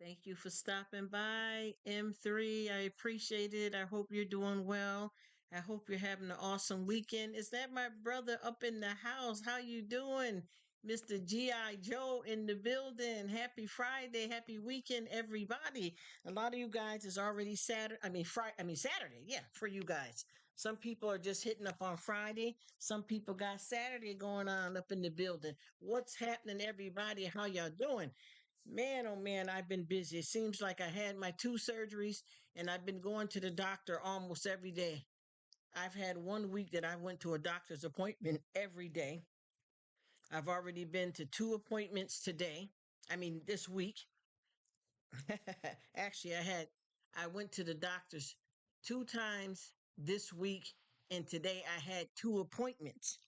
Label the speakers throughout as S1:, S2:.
S1: Thank you for stopping by, M3. I appreciate it. I hope you're doing well. I hope you're having an awesome weekend. Is that my brother up in the house? How you doing? Mr. G.I. Joe in the building. Happy Friday. Happy weekend, everybody. A lot of you guys is already Saturday. Saturday. Yeah, for you guys. Some people are just hitting up on Friday. Some people got Saturday going on up in the building. What's happening, everybody? How y'all doing? Man, oh man, I've been busy. It seems like I had my two surgeries and I've been going to the doctor almost every day. I've had 1 week that I went to a doctor's appointment every day. I've already been to two appointments today. This week. Actually, I went to the doctor's two times this week, and today I had two appointments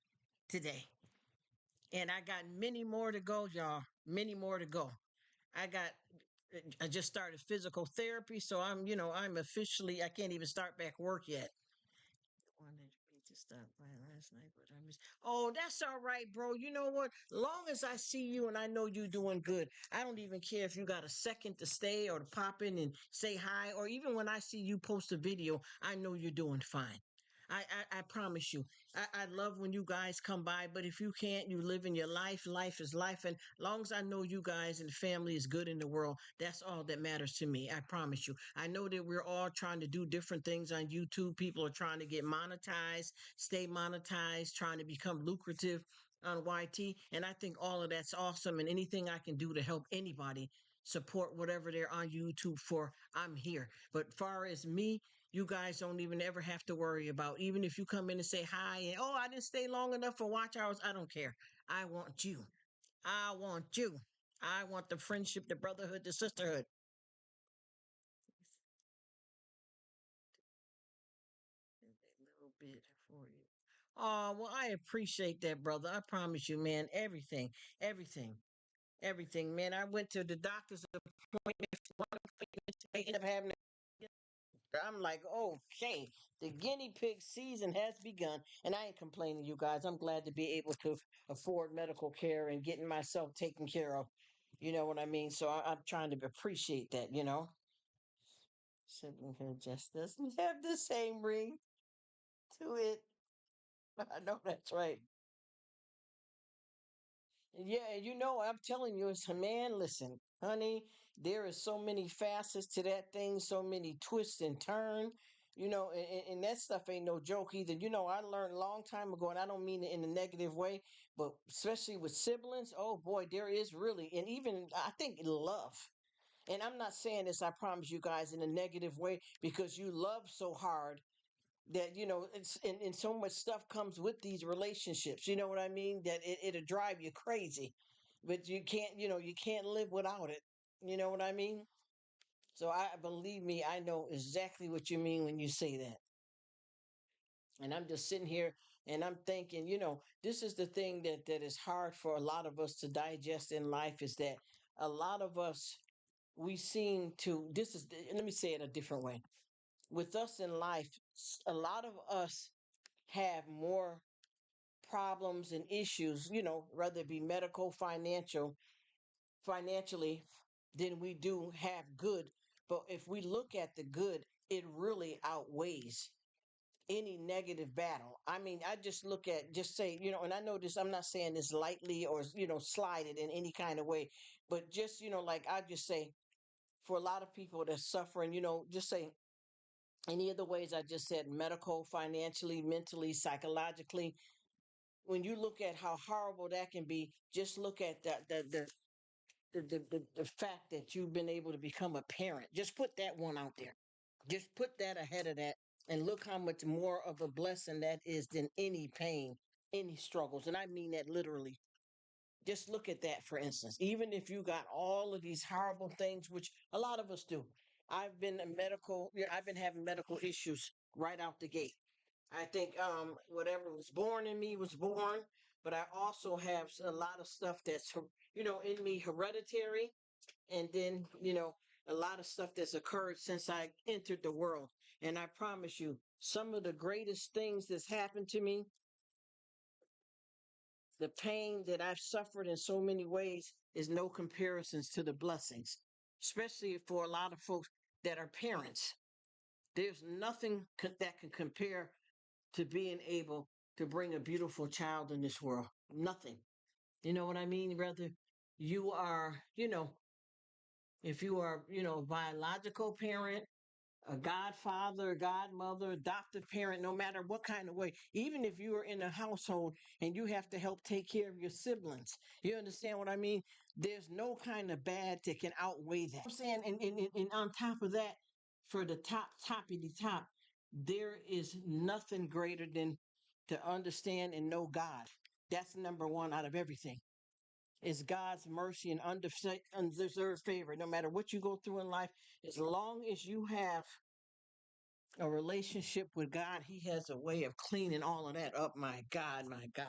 S1: today. And I got many more to go, y'all. Many more to go. I got I just started physical therapy, so I'm officially I can't even start back work yet. Wanted me to stop by last night, but I missed. Oh, that's all right, bro. You know what? Long as I see you and I know you're doing good, I don't even care if you got a second to stay or to pop in and say hi, or even when I see you post a video, I know you're doing fine. I promise you. I love when you guys come by, but if you can't, you live in your life. Life is life. And long as I know you guys and family is good in the world, that's all that matters to me. I promise you. I know that we're all trying to do different things on YouTube. People are trying to get monetized, stay monetized, trying to become lucrative on YT. And I think all of that's awesome. And anything I can do to help anybody support whatever they're on YouTube for, I'm here. But far as me, you guys don't even ever have to worry about. Even if you come in and say hi and oh, I didn't stay long enough for watch hours, I don't care. I want you. I want you. I want the friendship, the brotherhood, the sisterhood. A little bit for you. Oh, well, I appreciate that, brother. I promise you, man. Everything, everything, man. I went to the doctor's appointment. One appointment, I ended up having I'm like, okay, the guinea pig season has begun. And I ain't complaining, you guys. I'm glad to be able to afford medical care and getting myself taken care of. You know what I mean? So I'm trying to appreciate that. Siblinghood just doesn't have the same ring to it. I know that's right. Yeah, I'm telling you, it's man, listen, honey, there is so many facets to that thing, so many twists and turns, and that stuff ain't no joke either. I learned a long time ago, and I don't mean it in a negative way, but especially with siblings, oh boy, there is really, and even I think love. And I'm not saying this, I promise you guys, in a negative way, because you love so hard that it's and so much stuff comes with these relationships, you know what I mean, that it'll drive you crazy, but you can't live without it, you know what I mean. So I believe me, I know exactly what you mean when you say that. And I'm just sitting here and I'm thinking, this is the thing that is hard for a lot of us to digest in life, is that a lot of us, we seem to let me say it a different way. With us in life, a lot of us have more problems and issues, whether it be medical, financially, than we do have good. But if we look at the good, it really outweighs any negative battle. I mean, I just look at, just say, and I know this, I'm not saying this lightly or, slide it in any kind of way, but just, like I just say, for a lot of people that's suffering, just say any of the ways I just said, medical, financially, mentally, psychologically, when you look at how horrible that can be, just look at the fact that you've been able to become a parent. Just put that one out there. Just put that ahead of that, and look how much more of a blessing that is than any pain, any struggles. And I mean that literally. Just look at that, for instance. Even if you got all of these horrible things, which a lot of us do. I've been having medical issues right out the gate. I think whatever was born in me was born, but I also have a lot of stuff that's in me hereditary, and then a lot of stuff that's occurred since I entered the world. And I promise you, some of the greatest things that's happened to me, the pain that I've suffered in so many ways, is no comparisons to the blessings. especially for a lot of folks that are parents. There's nothing that can compare to being able to bring a beautiful child in this world. Nothing. You know what I mean? Whether you are, if you are, biological parent, a godfather, a godmother, adoptive parent, no matter what kind of way, even if you are in a household and you have to help take care of your siblings, you understand what I mean? There's no kind of bad that can outweigh that. I'm saying, and on top of that, for the toppity top, there is nothing greater than to understand and know God. That's number one out of everything. Is God's mercy and undeserved favor. No matter what you go through in life, as long as you have a relationship with God, He has a way of cleaning all of that up. My God, my God.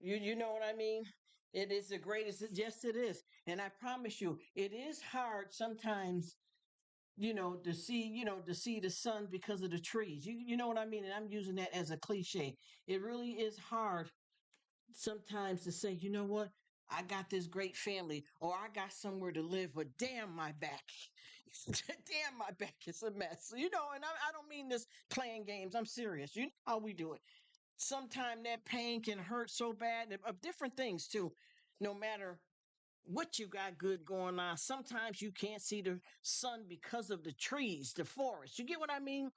S1: You know what I mean? It is the greatest. Yes, it is. And I promise you, it is hard sometimes, to see the sun because of the trees. You know what I mean? And I'm using that as a cliche. It really is hard sometimes to say, you know what? I got this great family, or I got somewhere to live, but damn my back. Damn, my back is a mess. And I don't mean this playing games. I'm serious. You know how we do it. Sometimes that pain can hurt so bad of different things too. No matter what you got good going on, sometimes you can't see the sun because of the trees, the forest. You get what I mean?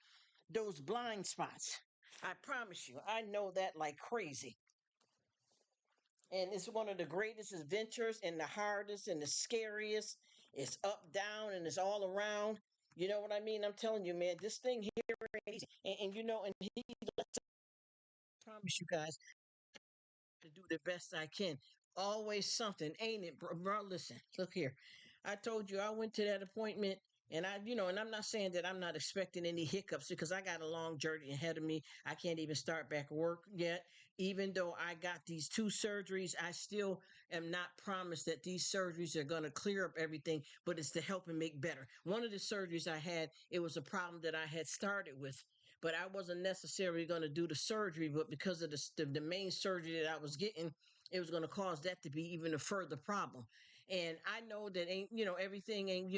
S1: Those blind spots. I promise you, I know that like crazy. And it's one of the greatest adventures and the hardest and the scariest. It's up, down, and it's all around. You know what I mean? I'm telling you, man, this thing here, and he promise you guys to do the best I can. Always something, ain't it, bro? Listen, look here. I told you I went to that appointment, and and I'm not saying that I'm not expecting any hiccups because I got a long journey ahead of me. I can't even start back work yet. Even though I got these two surgeries, I still am not promised that these surgeries are going to clear up everything, but it's to help and make better. One of the surgeries I had, it was a problem that I had started with, but I wasn't necessarily going to do the surgery. But because of the main surgery that I was getting, it was going to cause that to be even a further problem. And I know that ain't, everything ain't,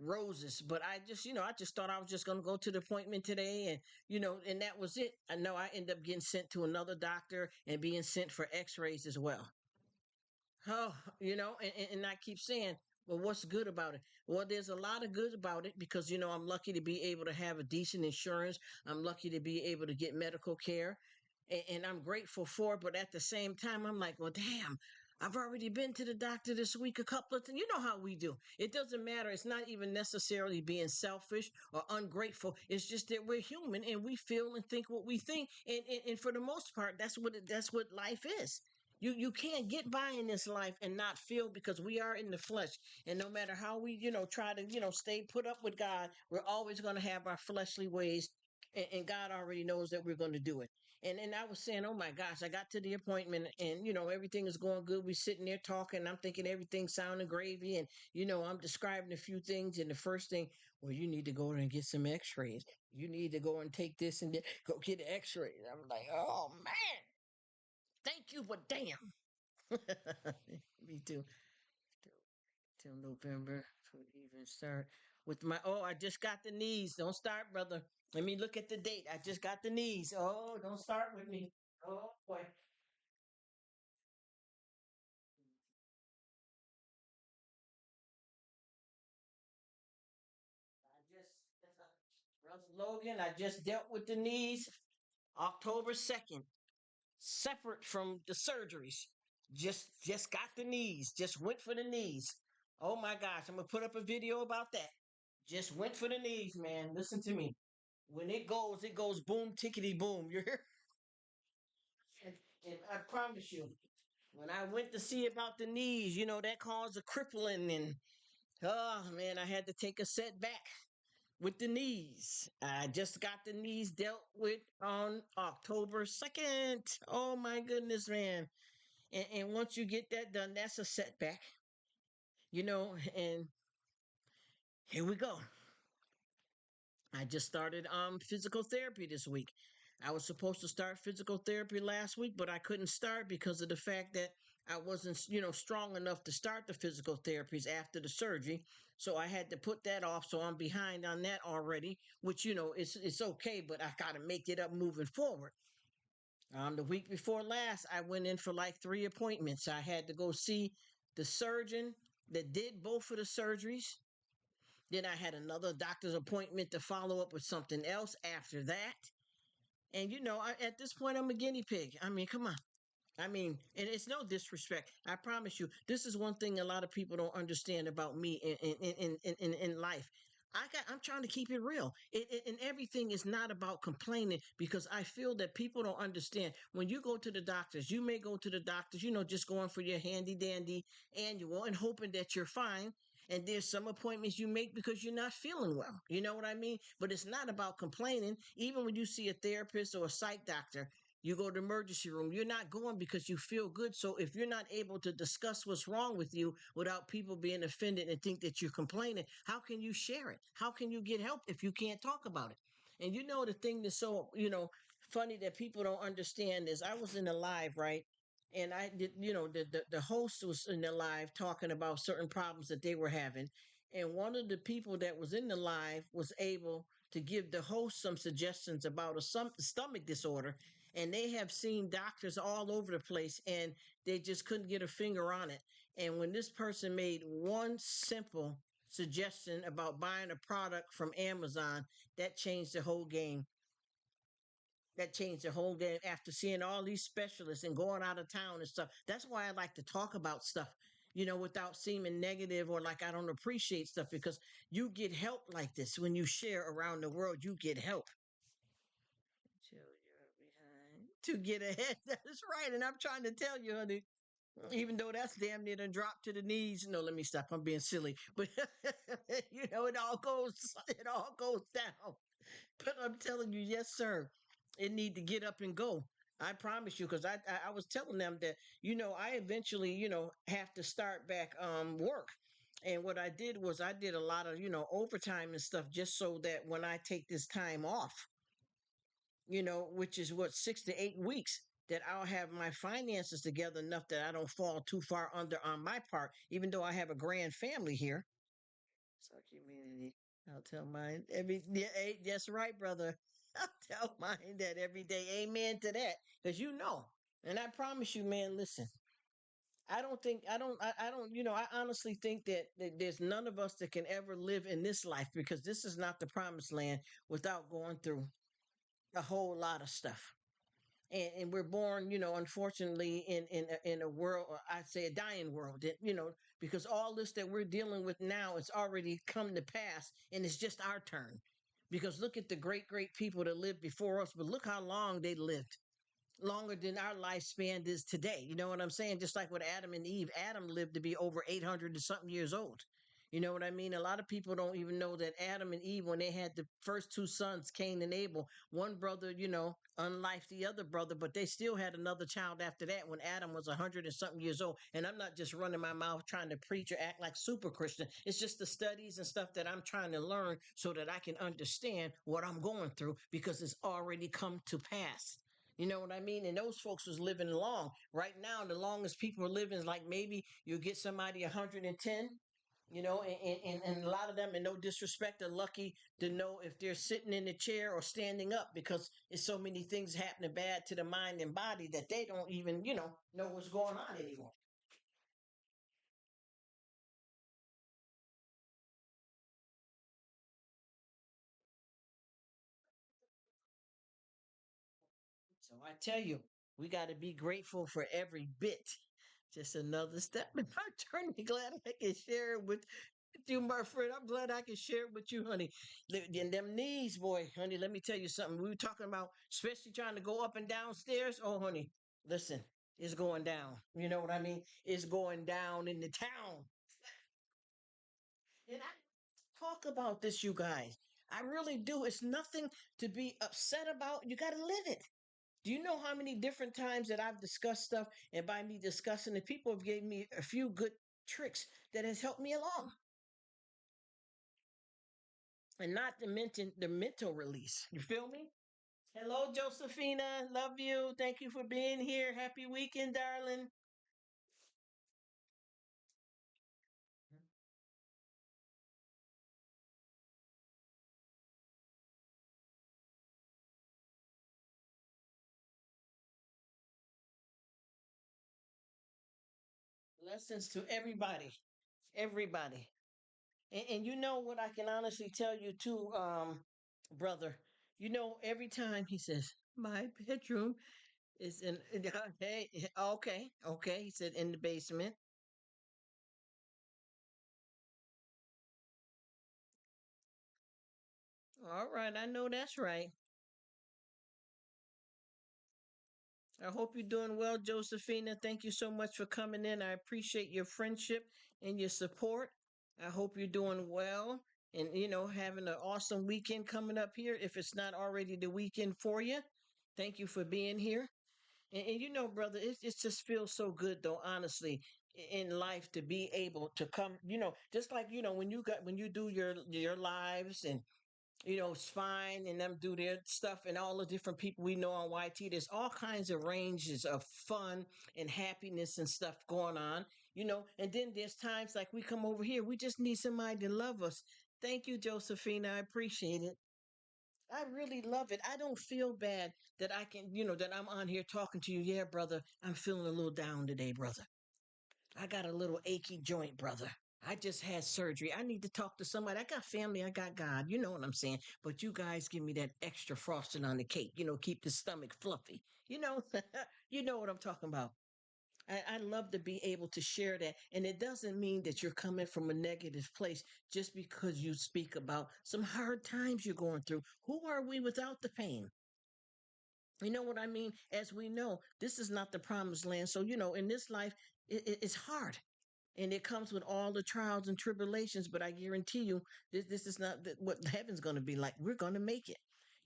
S1: roses, but I just thought I was just going to go to the appointment today, and, and that was it. I know I end up getting sent to another doctor and being sent for x-rays as well. Oh, and I keep saying, well, what's good about it? Well, there's a lot of good about it because, I'm lucky to be able to have a decent insurance. I'm lucky to be able to get medical care, and I'm grateful for it. But at the same time, I'm like, well, damn, I've already been to the doctor this week a couple of times. You know how we do. It doesn't matter. It's not even necessarily being selfish or ungrateful. It's just that we're human and we feel and think what we think. And for the most part, that's what life is. You can't get by in this life and not feel because we are in the flesh. And no matter how we, try to, stay put up with God, we're always going to have our fleshly ways. And God already knows that we're going to do it. And I was saying, oh my gosh, I got to the appointment and, everything is going good. We're sitting there talking. I'm thinking everything sounding gravy. And, I'm describing a few things. And the first thing, well, you need to go and get some x-rays. You need to go and take this and go get an x-ray. I'm like, oh man, thank you, but damn. Me too. Till November to even start with my. Oh, I just got the knees. Don't start, brother. Let me look at the date. I just got the knees. Oh, don't start with me. Oh boy. Brother Logan, I just dealt with the knees October 2nd, separate from the surgeries. Just got the knees. Just went for the knees. Oh my gosh, I'm gonna put up a video about that. Just went for the knees, man. Listen to me. When it goes boom, tickety boom. You hear? And I promise you, when I went to see about the knees, that caused a crippling, and oh man, I had to take a setback with the knees. I just got the knees dealt with on October 2nd. Oh my goodness, man. And once you get that done, that's a setback, and here we go. I just started physical therapy this week. I was supposed to start physical therapy last week, but I couldn't start because of the fact that I wasn't, strong enough to start the physical therapies after the surgery. So I had to put that off. So I'm behind on that already, which, it's okay, but I got to make it up moving forward. The week before last, I went in for like 3 appointments. I had to go see the surgeon that did both of the surgeries. Then I had another doctor's appointment to follow up with something else after that. And at this point, I'm a guinea pig. I mean, come on. I mean, and it's no disrespect. I promise you, this is one thing a lot of people don't understand about me in life. I'm trying to keep it real. And everything is not about complaining because I feel that people don't understand. When you go to the doctors, you may go to the doctors, just going for your handy dandy annual and hoping that you're fine. And there's some appointments you make because you're not feeling well. You know what I mean? But it's not about complaining. Even when you see a therapist or a psych doctor, you go to the emergency room. You're not going because you feel good. So if you're not able to discuss what's wrong with you without people being offended and think that you're complaining, how can you share it? How can you get help if you can't talk about it? And the thing that's so, funny that people don't understand is I was in the live, right? And I did, the host was in the live talking about certain problems that they were having. And one of the people that was in the live was able to give the host some suggestions about a stomach disorder. And they have seen doctors all over the place and they just couldn't get a finger on it. And when this person made one simple suggestion about buying a product from Amazon, that changed the whole game. That changed the whole game after seeing all these specialists and going out of town and stuff. That's why I like to talk about stuff, without seeming negative or like I don't appreciate stuff because you get help like this when you share around the world. You get help. Chill, you're behind to get ahead. That's right. And I'm trying to tell you, honey, even though that's damn near to drop to the knees. No, let me stop. I'm being silly. But it all goes down. But I'm telling you, yes, sir. It need to get up and go. I promise you, because I was telling them that I eventually have to start back work, and what I did was I did a lot of overtime and stuff just so that when I take this time off, which is what 6 to 8 weeks, that I'll have my finances together enough that I don't fall too far under on my part, even though I have a grand family here. So community. I'll tell mine every yeah, that's right, brother. I'll tell mine that every day. Amen to that. Because and I promise you, man, listen. I honestly think that there's none of us that can ever live in this life because this is not the promised land without going through a whole lot of stuff. And we're born, unfortunately, in a world, or I'd say a dying world, because all this that we're dealing with now, it's already come to pass, and it's just our turn. Because look at the great, great people that lived before us, but look how long they lived, longer than our lifespan is today. You know what I'm saying? Just like with Adam and Eve, Adam lived to be over 800 and something years old. You know what I mean? A lot of people don't even know that Adam and Eve, when they had the first two sons, Cain and Abel, one brother, unlike the other brother, but they still had another child after that when Adam was 100 and something years old. And I'm not just running my mouth trying to preach or act like super Christian. It's just the studies and stuff that I'm trying to learn so that I can understand what I'm going through because it's already come to pass. You know what I mean? And those folks was living long. Right now, the longest people are living is like maybe you'll get somebody 110, and a lot of them, and no disrespect, are lucky to know if they're sitting in the chair or standing up because it's so many things happening bad to the mind and body that they don't even, know what's going on anymore. So I tell you, we got to be grateful for every bit. Just another step in my journey. Glad I can share it with you, my friend. I'm glad I can share it with you, honey. And them knees, boy, honey, let me tell you something. We were talking about, especially trying to go up and downstairs. Oh, honey, listen, it's going down. You know what I mean? It's going down in the town. And I talk about this, you guys. I really do. It's nothing to be upset about. You got to live it. Do you know how many different times that I've discussed stuff, and by me discussing it, people have gave me a few good tricks that has helped me along, and not to mention the mental release. You feel me? Hello, Josephina. Love you. Thank you for being here. Happy weekend, darling. Lessons to everybody, everybody. And you know what I can honestly tell you too, brother. You know, every time he says, "My bedroom is in," hey, okay, okay. He said in the basement. All right, I know that's right. I hope you're doing well, Josephina. Thank you so much for coming in. I appreciate your friendship and your support. I hope you're doing well and, having an awesome weekend coming up here. If it's not already the weekend for you, thank you for being here. And brother, it just feels so good, though, honestly, in life to be able to come, just like, when you do your lives and Spine and them do their stuff, and all the different people we know on YT. There's all kinds of ranges of fun and happiness and stuff going on, And then there's times like we come over here, we just need somebody to love us. Thank you, Josephina. I appreciate it. I really love it. I don't feel bad that I can, that I'm on here talking to you. Yeah, brother, I'm feeling a little down today, brother. I got a little achy joint, brother. I just had surgery. I need to talk to somebody. I got family. I got God. You know what I'm saying? But you guys give me that extra frosting on the cake. Keep the stomach fluffy. You know what I'm talking about. I love to be able to share that. And it doesn't mean that you're coming from a negative place just because you speak about some hard times you're going through. Who are we without the pain? You know what I mean? As we know, this is not the promised land. So, in this life, it's hard and it comes with all the trials and tribulations. But I guarantee you, this is not what heaven's going to be like. We're going to make it.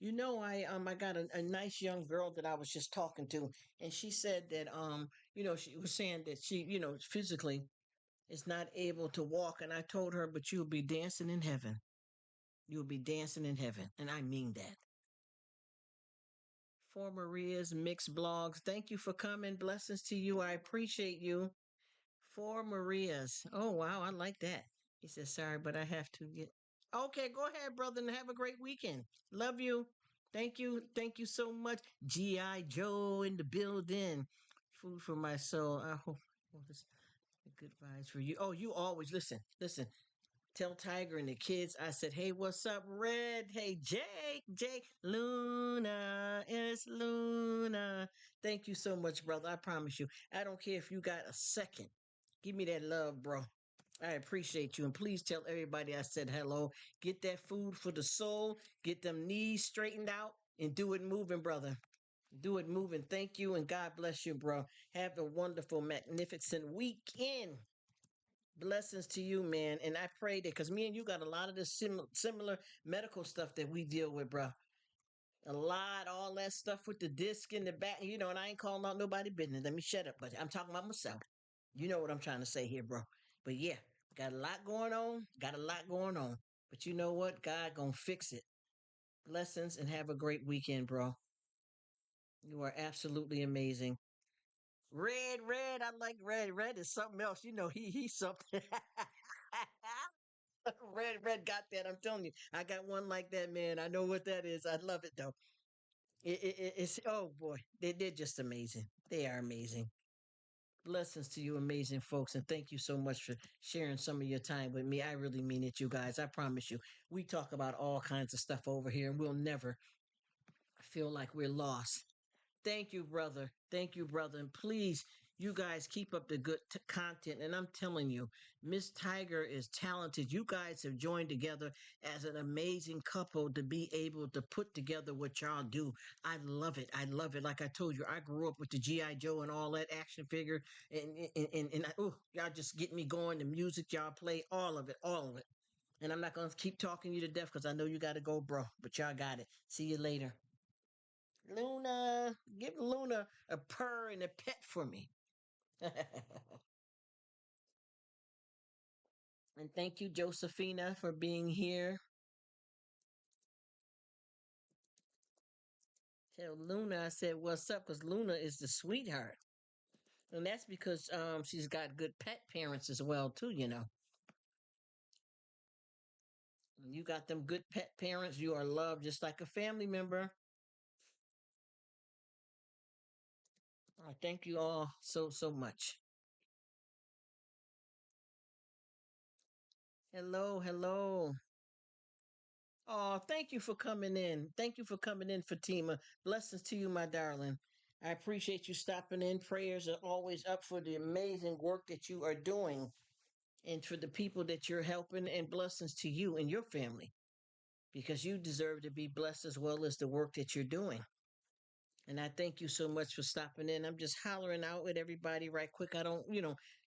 S1: I got a nice young girl that I was just talking to, and she said that she was saying that she physically is not able to walk, and I told her, but you'll be dancing in heaven. You'll be dancing in heaven, and I mean that. For Maria's mixed blogs, thank you for coming. Blessings to you. I appreciate you. For Maria's. Oh, wow. I like that. He says, sorry, but I have to get. Okay, go ahead, brother, and have a great weekend. Love you. Thank you. Thank you so much. G.I. Joe in the building. Food for my soul. I hope this good vibes for you. Oh, you always listen. Listen. Tell Tiger and the kids I said, hey, what's up, Red? Hey, Jake, Luna, it's Luna. Thank you so much, brother. I promise you. I don't care if you got a second. Give me that love, bro. I appreciate you. And please tell everybody I said hello. Get that food for the soul. Get them knees straightened out and do it moving, brother. Do it moving. Thank you and God bless you, bro. Have a wonderful, magnificent weekend. Blessings to you, man. And I pray that because me and you got a lot of the similar medical stuff that we deal with, bro. A lot, all that stuff with the disc in the back, and I ain't calling out nobody business. Let me shut up, but I'm talking about myself. You know what I'm trying to say here, bro. But yeah, got a lot going on. Got a lot going on. But you know what? God gonna fix it. Blessings and have a great weekend, bro. You are absolutely amazing. Red, I like red. Red is something else. He's something. Red got that. I'm telling you, I got one like that, man. I know what that is. I love it though. It's oh boy, they're just amazing. They are amazing. Blessings to you, amazing folks, and thank you so much for sharing some of your time with me. I really mean it, you guys. I promise you. We talk about all kinds of stuff over here, and we'll never feel like we're lost. Thank you, brother. Thank you, brother. And please, you guys keep up the good content. And I'm telling you, Miss Tiger is talented. You guys have joined together as an amazing couple to be able to put together what y'all do. I love it. I love it. Like I told you, I grew up with the G.I. Joe and all that action figure. And y'all just get me going. The music y'all play, all of it, all of it. And I'm not going to keep talking you to death because I know you got to go, bro. But y'all got it. See you later. Luna, give Luna a purr and a pet for me. And thank you, Josephina, for being here. Tell Luna I said what's up because Luna is the sweetheart. And that's because she's got good pet parents as well, too, You got them good pet parents. You are loved just like a family member. I thank you all so, so much. Hello, hello. Oh, thank you for coming in. Thank you for coming in, Fatima. Blessings to you, my darling. I appreciate you stopping in. Prayers are always up for the amazing work that you are doing and for the people that you're helping, and blessings to you and your family because you deserve to be blessed as well as the work that you're doing. And I thank you so much for stopping in. I'm just hollering out with everybody right quick. I don't,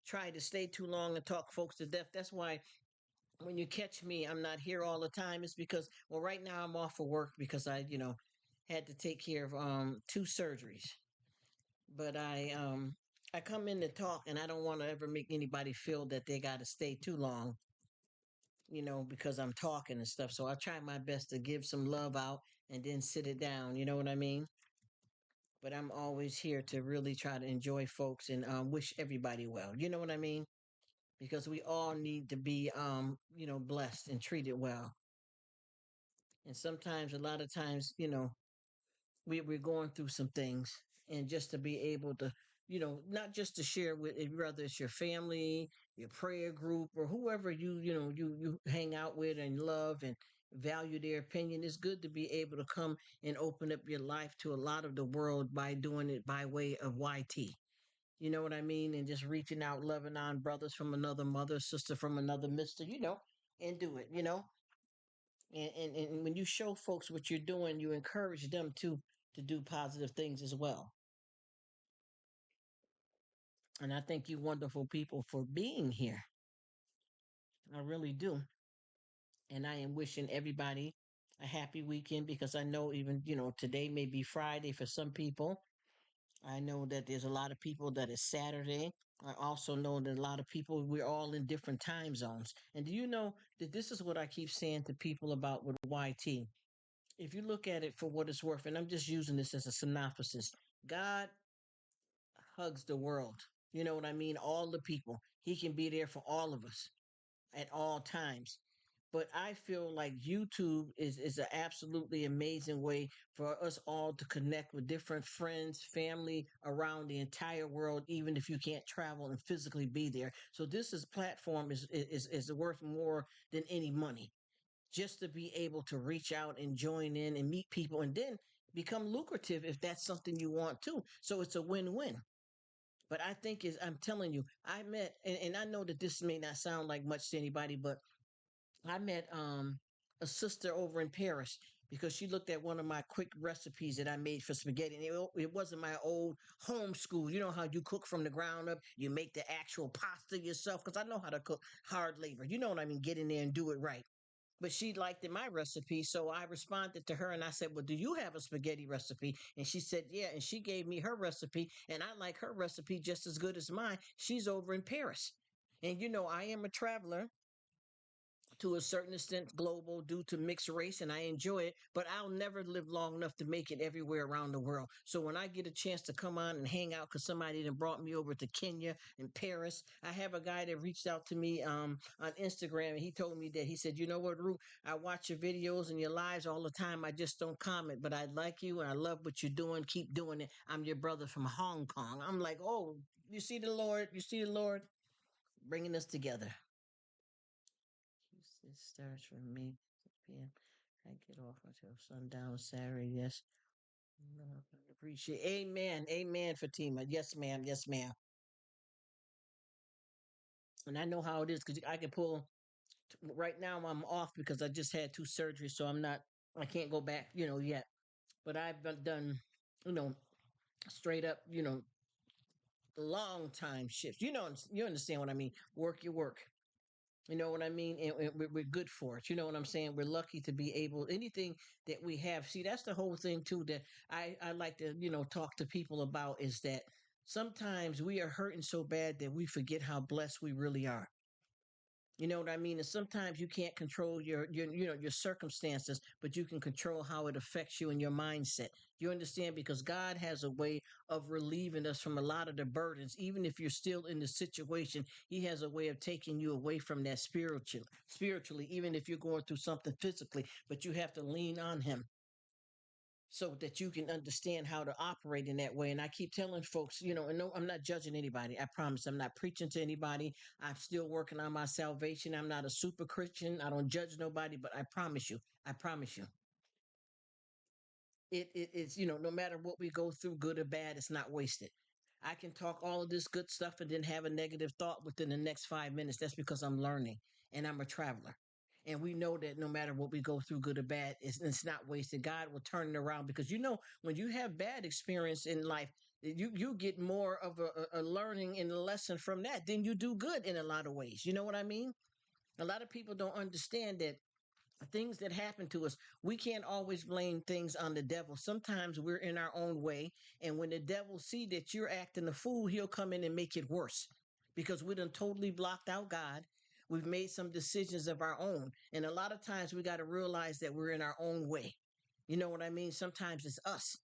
S1: try to stay too long and talk folks to death. That's why when you catch me, I'm not here all the time. It's because, well, right now I'm off for work because I, had to take care of two surgeries. But I come in to talk, and I don't want to ever make anybody feel that they got to stay too long, because I'm talking and stuff. So I try my best to give some love out and then sit it down. You know what I mean? But I'm always here to really try to enjoy folks and wish everybody well. You know what I mean? Because we all need to be, blessed and treated well. And sometimes, a lot of times, we're going through some things, and just to be able to, not just to share with whether it's your family, your prayer group, or whoever you hang out with and love and value their opinion. It's good to be able to come and open up your life to a lot of the world by doing it by way of YT. You know what I mean? And just reaching out, loving on brothers from another mother, sister from another mister, and do it, and when you show folks what you're doing, you encourage them to do positive things as well. And I thank you wonderful people for being here. I really do. And I am wishing everybody a happy weekend because I know even, today may be Friday for some people. I know that there's a lot of people that it's Saturday. I also know that a lot of people, we're all in different time zones. And do you know that this is what I keep saying to people about with YT? If you look at it for what it's worth, and I'm just using this as a synopsis, God hugs the world. You know what I mean? All the people. He can be there for all of us at all times. But I feel like YouTube is an absolutely amazing way for us all to connect with different friends, family around the entire world, even if you can't travel and physically be there. So this is platform is worth more than any money, just to be able to reach out and join in and meet people and then become lucrative if that's something you want to. So it's a win-win. But I think is I'm telling you, I met and I know that this may not sound like much to anybody, but I met a sister over in Paris because she looked at one of my quick recipes that I made for spaghetti. And it wasn't my old home school. You know how you cook from the ground up, you make the actual pasta yourself, because I know how to cook hard labor. You know what I mean? Get in there and do it right. But she liked my recipe, so I responded to her and I said, well, do you have a spaghetti recipe? And she said, yeah. And she gave me her recipe, and I like her recipe just as good as mine. She's over in Paris. And I am a traveler to a certain extent global due to mixed race, and I enjoy it, but I'll never live long enough to make it everywhere around the world. So when I get a chance to come on and hang out, because somebody that brought me over to Kenya and Paris, I have a guy that reached out to me on Instagram, and he told me that he said, you know what, Rruk, I watch your videos and your lives all the time. I just don't comment, but I like you and I love what you're doing. Keep doing it. I'm your brother from Hong Kong. I'm like, oh, you see the Lord bringing us together. It starts for me 6 p.m. I get off until sundown Saturday. Yes. No, I appreciate. Amen. Amen, Fatima. Yes, ma'am. Yes, ma'am. And I know how it is because I can pull. Right now, I'm off because I just had two surgeries, so I'm not. I can't go back, yet. But I've done, you know, straight up, long time shifts. You understand what I mean? Work your work. You know what I mean? And we're good for it. You know what I'm saying? We're lucky to be able, anything that we have. See, that's the whole thing, too, that I like to, talk to people about is that sometimes we are hurting so bad that we forget how blessed we really are. You know what I mean? And sometimes you can't control your circumstances, but you can control how it affects you and your mindset. You understand? Because God has a way of relieving us from a lot of the burdens. Even if you're still in the situation, He has a way of taking you away from that spiritually, even if you're going through something physically, but you have to lean on Him. so that you can understand how to operate in that way. And I keep telling folks, and no, I'm not judging anybody. I promise I'm not preaching to anybody. I'm still working on my salvation. I'm not a super Christian. I don't judge nobody, but I promise you, it is, no matter what we go through, good or bad, it's not wasted. I can talk all of this good stuff and then have a negative thought within the next 5 minutes. That's because I'm learning and I'm a traveler. And we know that no matter what we go through, good or bad, it's not wasted. God will turn it around, because when you have bad experience in life, you get more of a learning and a lesson from that than you do good in a lot of ways. You know what I mean? A lot of people don't understand that things that happen to us, we can't always blame things on the devil. Sometimes we're in our own way, and when the devil see that you're acting a fool, he'll come in and make it worse, because we done totally blocked out God. We've made some decisions of our own, and a lot of times we got to realize that we're in our own way. You know what I mean? Sometimes it's us.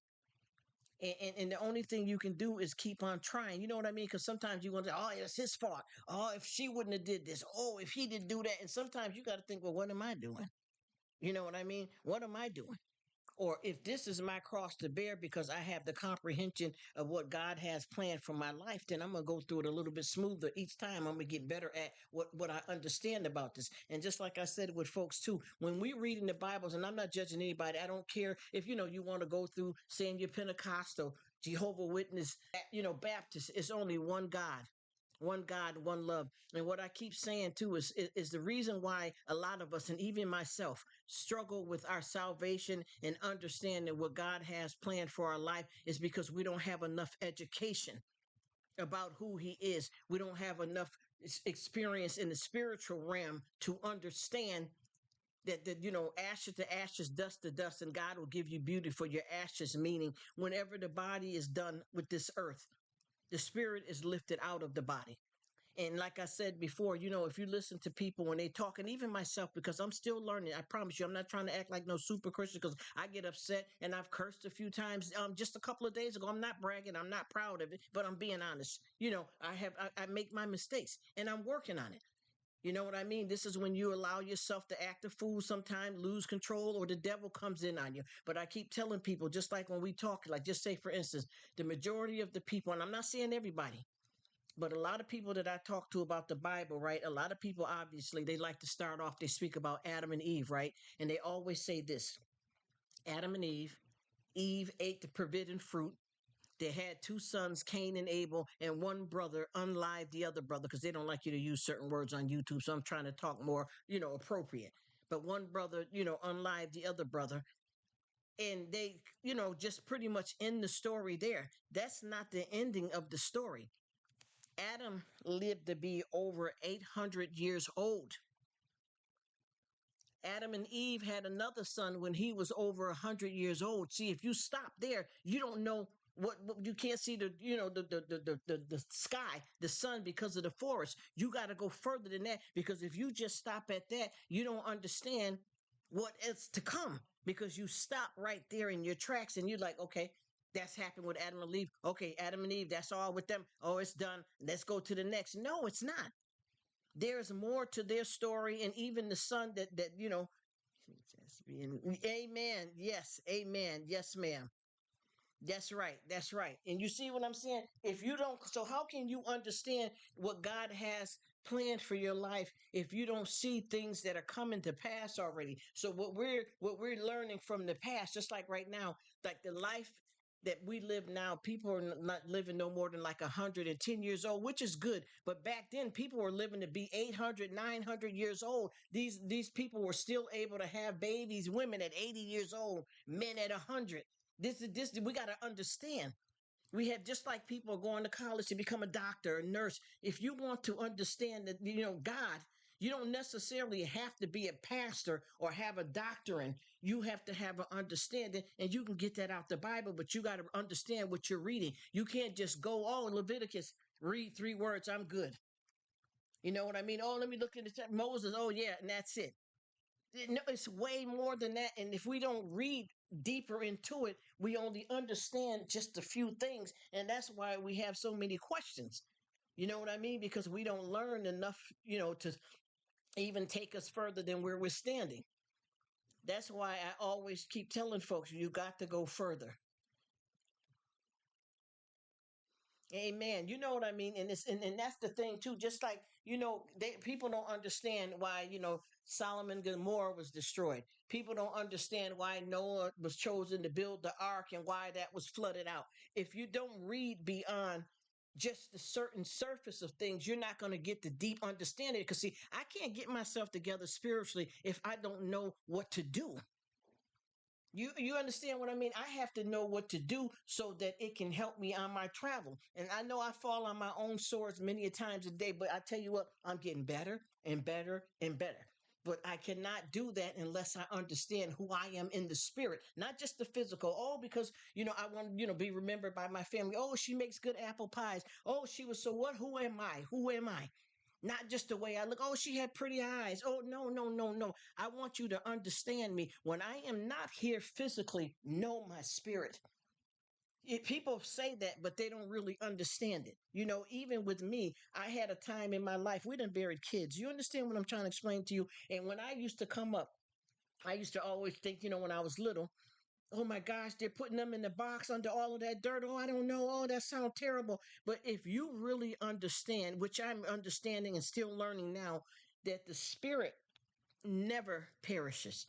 S1: And the only thing you can do is keep on trying. You know what I mean? Because sometimes you want to say, oh, it's his fault. Oh, if she wouldn't have did this. Oh, if he didn't do that. And sometimes you got to think, well, what am I doing? You know what I mean? What am I doing? Or if this is my cross to bear because I have the comprehension of what God has planned for my life, then I'm going to go through it a little bit smoother each time. I'm going to get better at what I understand about this. And just like I said with folks too, when we read in the Bibles, and I'm not judging anybody, I don't care if, you want to go through saying you're Pentecostal, Jehovah Witness, Baptist, it's only one God. One God, one love. And what I keep saying too is the reason why a lot of us, and even myself, struggle with our salvation and understanding what God has planned for our life, is because we don't have enough education about who he is. We don't have enough experience in the spiritual realm to understand that ashes to ashes, dust to dust, and God will give you beauty for your ashes. Meaning, whenever the body is done with this earth, the spirit is lifted out of the body. And like I said before, if you listen to people when they talk, and even myself, because I'm still learning, I promise you, I'm not trying to act like no super Christian, because I get upset and I've cursed a few times. Just a couple of days ago, I'm not bragging, I'm not proud of it, but I'm being honest. I make my mistakes and I'm working on it. You know what I mean? This is when you allow yourself to act a fool sometimes, lose control, or the devil comes in on you. But I keep telling people, just like when we talk, like just say, for instance, the majority of the people, and I'm not saying everybody, but a lot of people that I talk to about the Bible, right? A lot of people, obviously, they like to start off, they speak about Adam and Eve, right? And they always say this: Adam and Eve ate the forbidden fruit. They had two sons, Cain and Abel, and one brother unlived the other brother, because they don't like you to use certain words on YouTube. So I'm trying to talk more, appropriate. But one brother, unlived the other brother. And they, just pretty much end the story there. That's not the ending of the story. Adam lived to be over 800 years old. Adam and Eve had another son when he was over 100 years old. See, if you stop there, you don't know what you can't see the sky, the sun, because of the forest. You got to go further than that, because if you just stop at that, you don't understand what is to come, because you stop right there in your tracks and you're like, okay, that's happened with Adam and Eve. Okay, Adam and Eve, that's all with them. Oh, it's done. Let's go to the next. No, it's not. There's more to their story, and even the son that. Amen. Yes, amen. Yes, ma'am. That's right. That's right. And you see what I'm saying? If you don't, so how can you understand what God has planned for your life if you don't see things that are coming to pass already? So what we're learning from the past, just like right now, like the life that we live now, people are not living no more than like 110 years old, which is good. But back then, people were living to be 800, 900 years old. These people were still able to have babies, women at 80 years old, men at 100. This we got to understand. We have, just like people are going to college to become a doctor, a nurse. If you want to understand that, God, you don't necessarily have to be a pastor or have a doctorate. You have to have an understanding, and you can get that out the Bible, but you got to understand what you're reading. You can't just go, oh, Leviticus, read 3 words, I'm good. You know what I mean? Oh, let me look at the Moses. Oh, yeah, and that's it. No, it's way more than that. And if we don't read deeper into it, we only understand just a few things. And that's why we have so many questions. You know what I mean? Because we don't learn enough, to even take us further than where we're standing. That's why I always keep telling folks, you got to go further. Amen. You know what I mean? And that's the thing too. Just like, people don't understand why, Solomon Gomorrah was destroyed. People don't understand why Noah was chosen to build the ark and why that was flooded out. If you don't read beyond just the certain surface of things, you're not going to get the deep understanding. Because see, I can't get myself together spiritually if I don't know what to do. You understand what I mean? I have to know what to do so that it can help me on my travel. And I know I fall on my own swords many a times a day, but I tell you what, I'm getting better and better and better. But I cannot do that unless I understand who I am in the spirit, not just the physical. Oh, because I want be remembered by my family. Oh, she makes good apple pies. Oh, she was so what? Who am I? Who am I? Not just the way I look. Oh, she had pretty eyes. Oh, no, no, no, no. I want you to understand me. When I am not here physically, know my spirit. People say that, but they don't really understand it. Even with me, I had a time in my life, we done buried kids. You understand what I'm trying to explain to you? And when I used to come up, I used to always think, when I was little, oh my gosh, they're putting them in the box under all of that dirt. Oh, I don't know. Oh, that sounds terrible. But if you really understand, which I'm understanding and still learning now, that the spirit never perishes.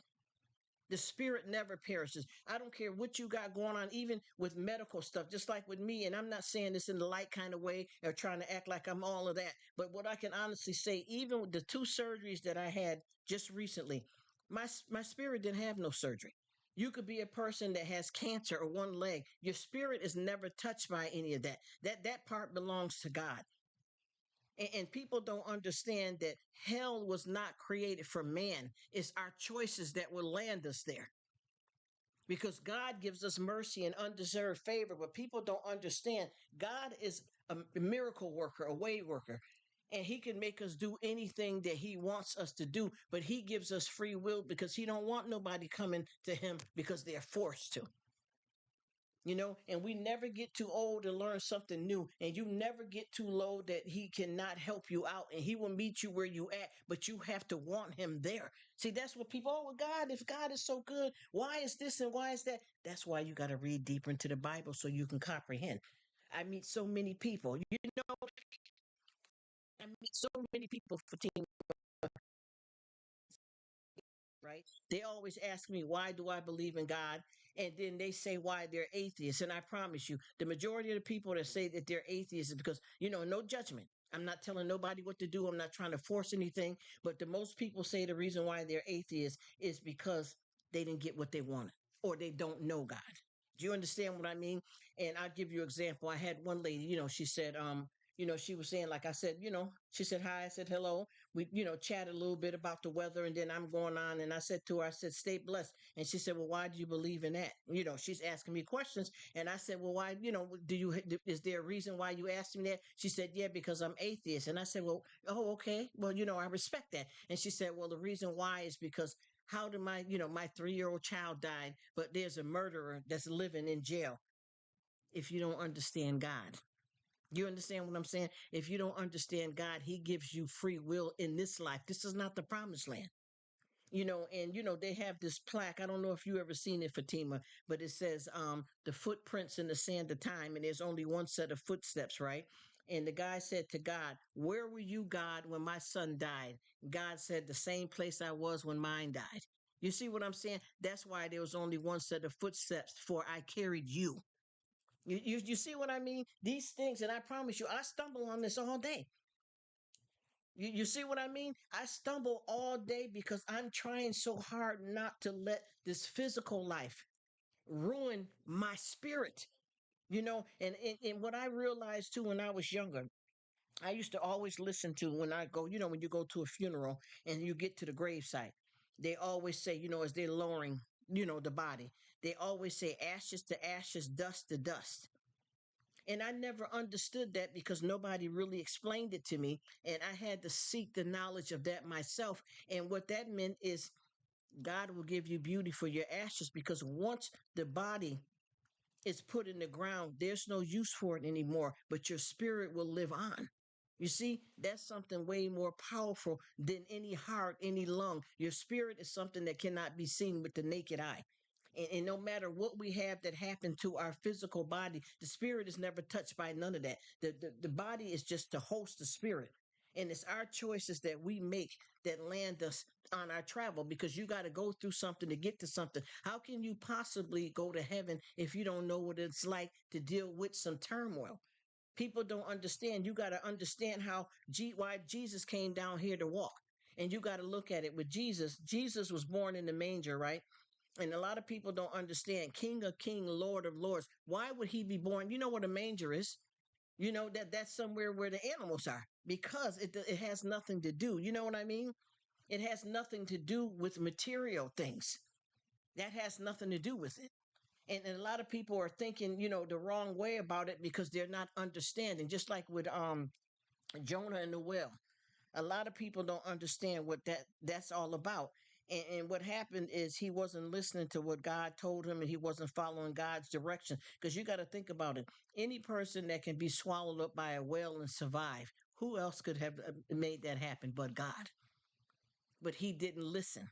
S1: The spirit never perishes. I don't care what you got going on, even with medical stuff, just like with me. And I'm not saying this in the light kind of way or trying to act like I'm all of that. But what I can honestly say, even with the two surgeries that I had just recently, my spirit didn't have no surgery. You could be a person that has cancer or one leg. Your spirit is never touched by any of that. That part belongs to God. And people don't understand that hell was not created for man. It's our choices that will land us there because God gives us mercy and undeserved favor, but people don't understand God is a miracle worker, a way worker, and he can make us do anything that he wants us to do, but he gives us free will because he don't want nobody coming to him because they're forced to. And we never get too old to learn something new, and you never get too low that he cannot help you out, and he will meet you where you at, but you have to want him there. See, that's what people, oh well, God, if God is so good, why is this and why is that? That's why you got to read deeper into the Bible so you can comprehend. I meet so many people, I meet so many people for team, right? They always ask me, why do I believe in God? And then they say why they're atheists. And I promise you, the majority of the people that say that they're atheists is because, no judgment. I'm not telling nobody what to do. I'm not trying to force anything. But the most people say the reason why they're atheists is because they didn't get what they wanted or they don't know God. Do you understand what I mean? And I'll give you an example. I had one lady, she said, she was saying, like I said, she said hi, I said hello. We, chatted a little bit about the weather, and then I'm going on, and I said to her, I said, stay blessed. And she said, well, why do you believe in that? She's asking me questions, and I said, well, why, is there a reason why you asked me that? She said, yeah, because I'm atheist. And I said, well, oh, okay. Well, I respect that. And she said, well, the reason why is because how did my 3-year-old child died, but there's a murderer that's living in jail if you don't understand God. You understand what I'm saying? If you don't understand God, he gives you free will in this life. This is not the promised land. And they have this plaque. I don't know if you ever seen it, Fatima, but it says the footprints in the sand of time, and there's only one set of footsteps, right? And the guy said to God, where were you, God, when my son died? God said, the same place I was when mine died. You see what I'm saying? That's why there was only one set of footsteps, for I carried you. You see what I mean? These things, and I promise you, I stumble on this all day. You see what I mean? I stumble all day because I'm trying so hard not to let this physical life ruin my spirit. And what I realized too when I was younger, I used to always listen to when I go, when you go to a funeral and you get to the gravesite, they always say, as they're lowering, the body, they always say ashes to ashes, dust to dust. And I never understood that because nobody really explained it to me. And I had to seek the knowledge of that myself. And what that meant is God will give you beauty for your ashes because once the body is put in the ground, there's no use for it anymore, but your spirit will live on. You see, that's something way more powerful than any heart, any lung. Your spirit is something that cannot be seen with the naked eye. And no matter what we have that happened to our physical body, the spirit is never touched by none of that. The body is just to host the spirit. And it's our choices that we make that land us on our travel, because you got to go through something to get to something. How can you possibly go to heaven if you don't know what it's like to deal with some turmoil? People don't understand. You got to understand why Jesus came down here to walk. And you got to look at it with Jesus. Jesus was born in the manger, right? And a lot of people don't understand. King of King, Lord of Lords. Why would he be born? You know what a manger is? You know that's somewhere where the animals are, because it has nothing to do. You know what I mean? It has nothing to do with material things. That has nothing to do with it. And a lot of people are thinking, the wrong way about it because they're not understanding. Just like with Jonah and the well, a lot of people don't understand what that's all about. And what happened is he wasn't listening to what God told him, and he wasn't following God's direction. Because you got to think about it. Any person that can be swallowed up by a whale and survive, who else could have made that happen but God? But he didn't listen.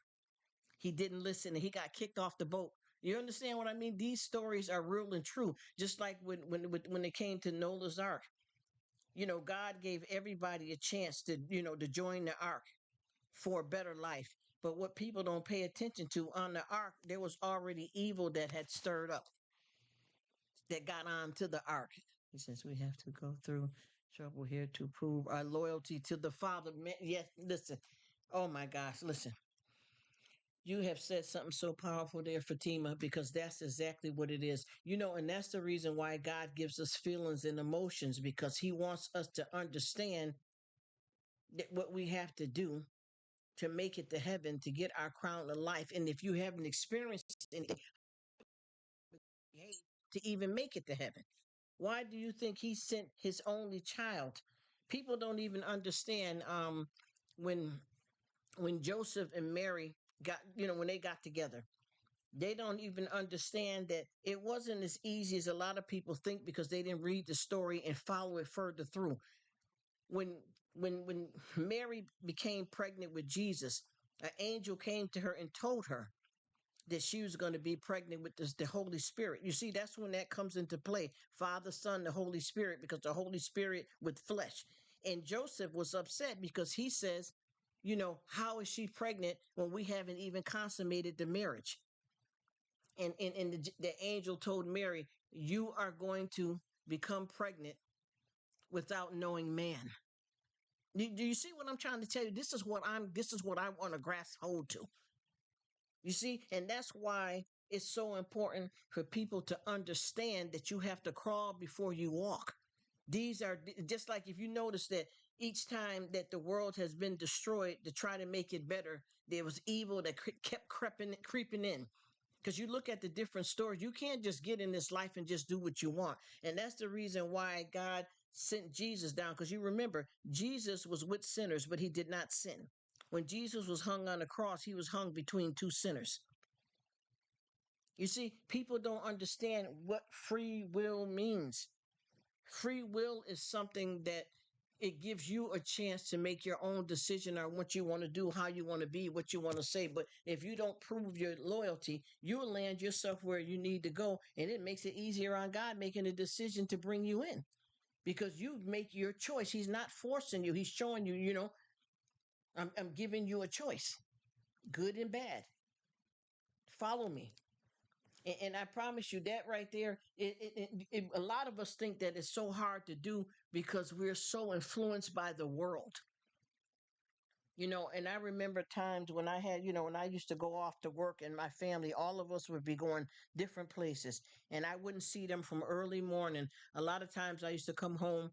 S1: He didn't listen, and he got kicked off the boat. You understand what I mean? These stories are real and true. Just like when it came to Noah's Ark, God gave everybody a chance to join the ark for a better life. But what people don't pay attention to, on the ark, there was already evil that had stirred up, that got onto the ark. He says we have to go through trouble here to prove our loyalty to the Father. Yes, listen. Oh my gosh, listen. You have said something so powerful there, Fatima, because that's exactly what it is. And that's the reason why God gives us feelings and emotions, because he wants us to understand that what we have to do to make it to heaven, to get our crown of life. And if you haven't experienced anything to even make it to heaven, why do you think he sent his only child? People don't even understand when Joseph and Mary when they got together. They don't even understand that it wasn't as easy as a lot of people think, because they didn't read the story and follow it further through. When Mary became pregnant with Jesus, an angel came to her and told her that she was going to be pregnant with the Holy Spirit. You see, that's when that comes into play. Father, Son, the Holy Spirit, because the Holy Spirit with flesh. And Joseph was upset because he says, how is she pregnant when we haven't even consummated the marriage? And the angel told Mary, you are going to become pregnant without knowing man. Do you see what I'm trying to tell you? This is what I want to grasp hold to. You see, and that's why it's so important for people to understand that you have to crawl before you walk. These are just like, if you notice that each time that the world has been destroyed to try to make it better, there was evil that kept creeping in. Because you look at the different stories, you can't just get in this life and just do what you want. And that's the reason why God sent Jesus down. Because you remember, Jesus was with sinners, but he did not sin. When Jesus was hung on the cross, he was hung between two sinners. You see, people don't understand what free will means. Free will is something that it gives you a chance to make your own decision on what you want to do, how you want to be, what you want to say. But if you don't prove your loyalty, you'll land yourself where you need to go. And it makes it easier on God making a decision to bring you in, because you make your choice. He's not forcing you. He's showing you, I'm giving you a choice, good and bad. Follow me. And I promise you that right there, a lot of us think that it's so hard to do because we're so influenced by the world. And I remember times when when I used to go off to work, and my family, all of us would be going different places, and I wouldn't see them from early morning. A lot of times I used to come home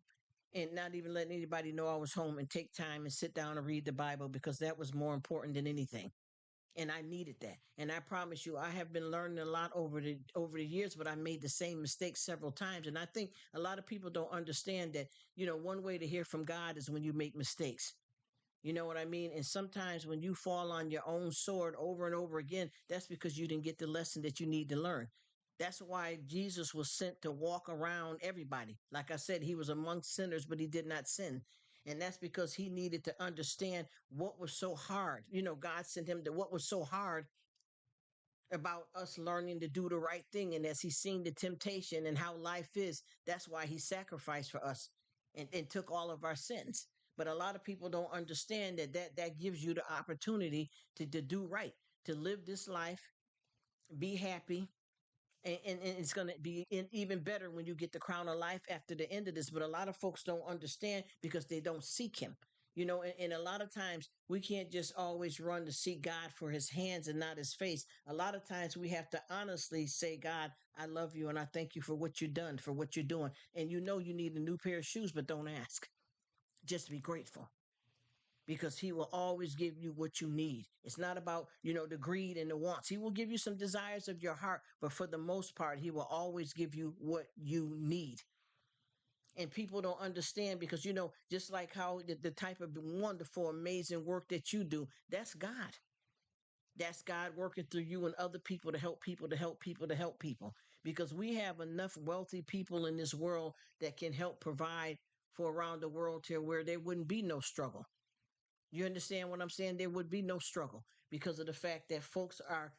S1: and not even let anybody know I was home, and take time and sit down and read the Bible, because that was more important than anything. And I needed that. And I promise you, I have been learning a lot over the years, but I made the same mistake several times. And I think a lot of people don't understand that, one way to hear from God is when you make mistakes. You know what I mean? And sometimes when you fall on your own sword over and over again, that's because you didn't get the lesson that you need to learn. That's why Jesus was sent to walk around everybody. Like I said, he was among sinners, but he did not sin. And that's because he needed to understand what was so hard. God sent him to what was so hard about us learning to do the right thing. And as he's seen the temptation and how life is, that's why he sacrificed for us and took all of our sins. But a lot of people don't understand that gives you the opportunity to do right, to live this life, be happy, and it's going to be even better when you get the crown of life after the end of this. But a lot of folks don't understand because they don't seek him. And a lot of times we can't just always run to seek God for his hands and not his face. A lot of times we have to honestly say, God, I love you and I thank you for what you've done, for what you're doing. And you need a new pair of shoes, but don't ask. Just be grateful, because he will always give you what you need. It's not about, the greed and the wants. He will give you some desires of your heart, but for the most part, he will always give you what you need. And people don't understand because, just like how the type of wonderful, amazing work that you do, that's God. That's God working through you and other people to help people, to help people, to help people. Because we have enough wealthy people in this world that can help provide for around the world to where there wouldn't be no struggle. You understand what I'm saying? There would be no struggle because of the fact that folks are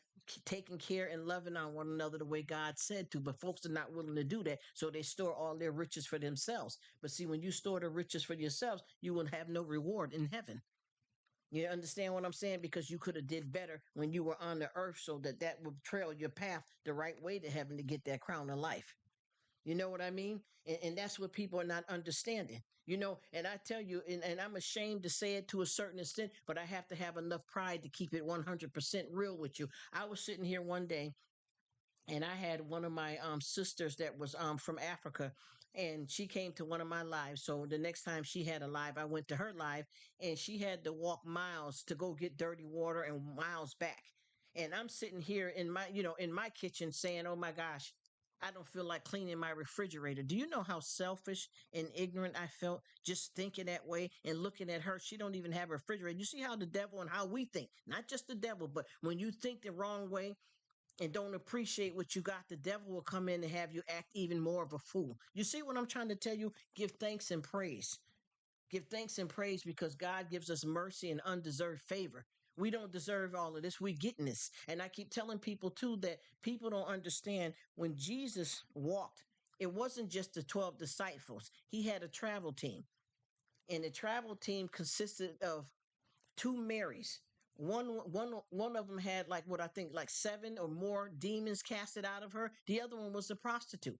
S1: taking care and loving on one another the way God said to, but folks are not willing to do that. So they store all their riches for themselves. But see, when you store the riches for yourselves, you will have no reward in heaven. You understand what I'm saying? Because you could have did better when you were on the earth so that would trail your path the right way to heaven to get that crown of life. You know what I mean? And that's what people are not understanding. And I tell you, and I'm ashamed to say it to a certain extent, but I have to have enough pride to keep it 100% real with you. I was sitting here one day and I had one of my sisters that was from Africa, and she came to one of my lives. So the next time she had a live, I went to her live, and she had to walk miles to go get dirty water and miles back. And I'm sitting here in my kitchen saying, "Oh my gosh, I don't feel like cleaning my refrigerator." Do you know how selfish and ignorant I felt just thinking that way and looking at her? She don't even have a refrigerator. You see how the devil and how we think, not just the devil, but when you think the wrong way and don't appreciate what you got, the devil will come in and have you act even more of a fool. You see what I'm trying to tell you? Give thanks and praise. Give thanks and praise because God gives us mercy and undeserved favor. We don't deserve all of this. We're getting this. And I keep telling people too that people don't understand when Jesus walked, it wasn't just the 12 disciples. He had a travel team. And the travel team consisted of two Marys. One of them had like what I think like seven or more demons casted out of her. The other one was a prostitute.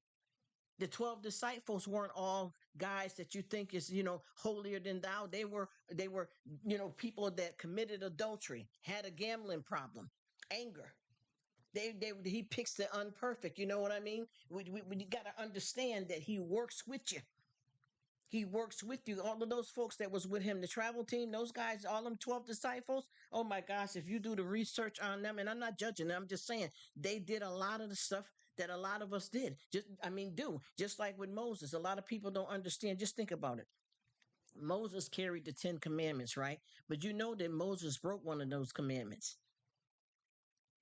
S1: The 12 disciples weren't all guys that you think is, holier than thou. They were, people that committed adultery, had a gambling problem, anger. He picks the unperfect. You know what I mean? We got to understand that he works with you. He works with you. All of those folks that was with him, the travel team, those guys, all them 12 disciples. Oh my gosh, if you do the research on them, and I'm not judging them, I'm just saying they did a lot of the stuff that a lot of us did. Just like with Moses. A lot of people don't understand. Just think about it. Moses carried the 10 commandments, right? But you know that Moses broke one of those commandments.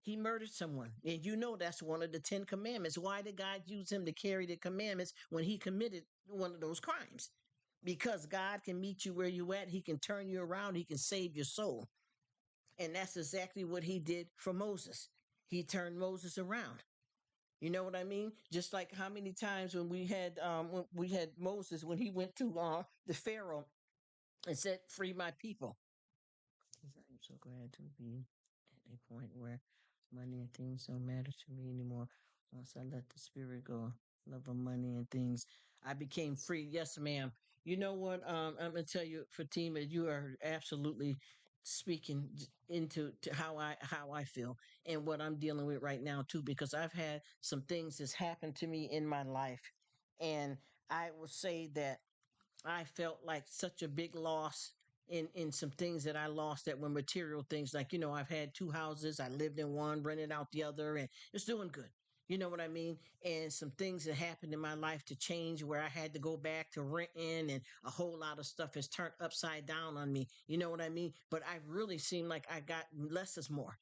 S1: He murdered someone. And that's one of the 10 commandments. Why did God use him to carry the commandments when he committed one of those crimes? Because God can meet you where you at. He can turn you around. He can save your soul. And that's exactly what he did for Moses. He turned Moses around. You know what I mean? Just like how many times when we had Moses when he went to the Pharaoh and said, "Free my people." I'm so glad to be at a point where money and things don't matter to me anymore. Once I let the spirit go, love of money and things, I became free. Yes, ma'am. You know what? I'm gonna tell you, Fatima, you are absolutely speaking into how I feel and what I'm dealing with right now too, because I've had some things that's happened to me in my life, and I will say that I felt like such a big loss in some things that I lost that were material things. Like, I've had two houses. I lived in one, rented out the other, and it's doing good. You know what I mean? And some things that happened in my life to change where I had to go back to renting, and a whole lot of stuff has turned upside down on me. You know what I mean? But I really seem like I got less is more.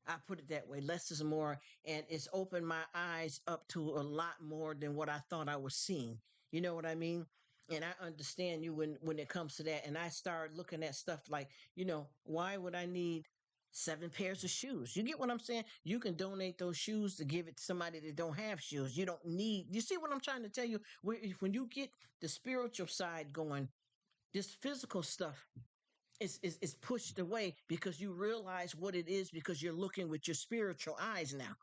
S1: I put it that way. Less is more. And it's opened my eyes up to a lot more than what I thought I was seeing. You know what I mean? And I understand you when it comes to that. And I start looking at stuff like, why would I need 7 pairs of shoes? You get what I'm saying? You can donate those shoes to give it to somebody that don't have shoes. You don't need. You see what I'm trying to tell you? When you get the spiritual side going, this physical stuff is pushed away because you realize what it is because you're looking with your spiritual eyes now.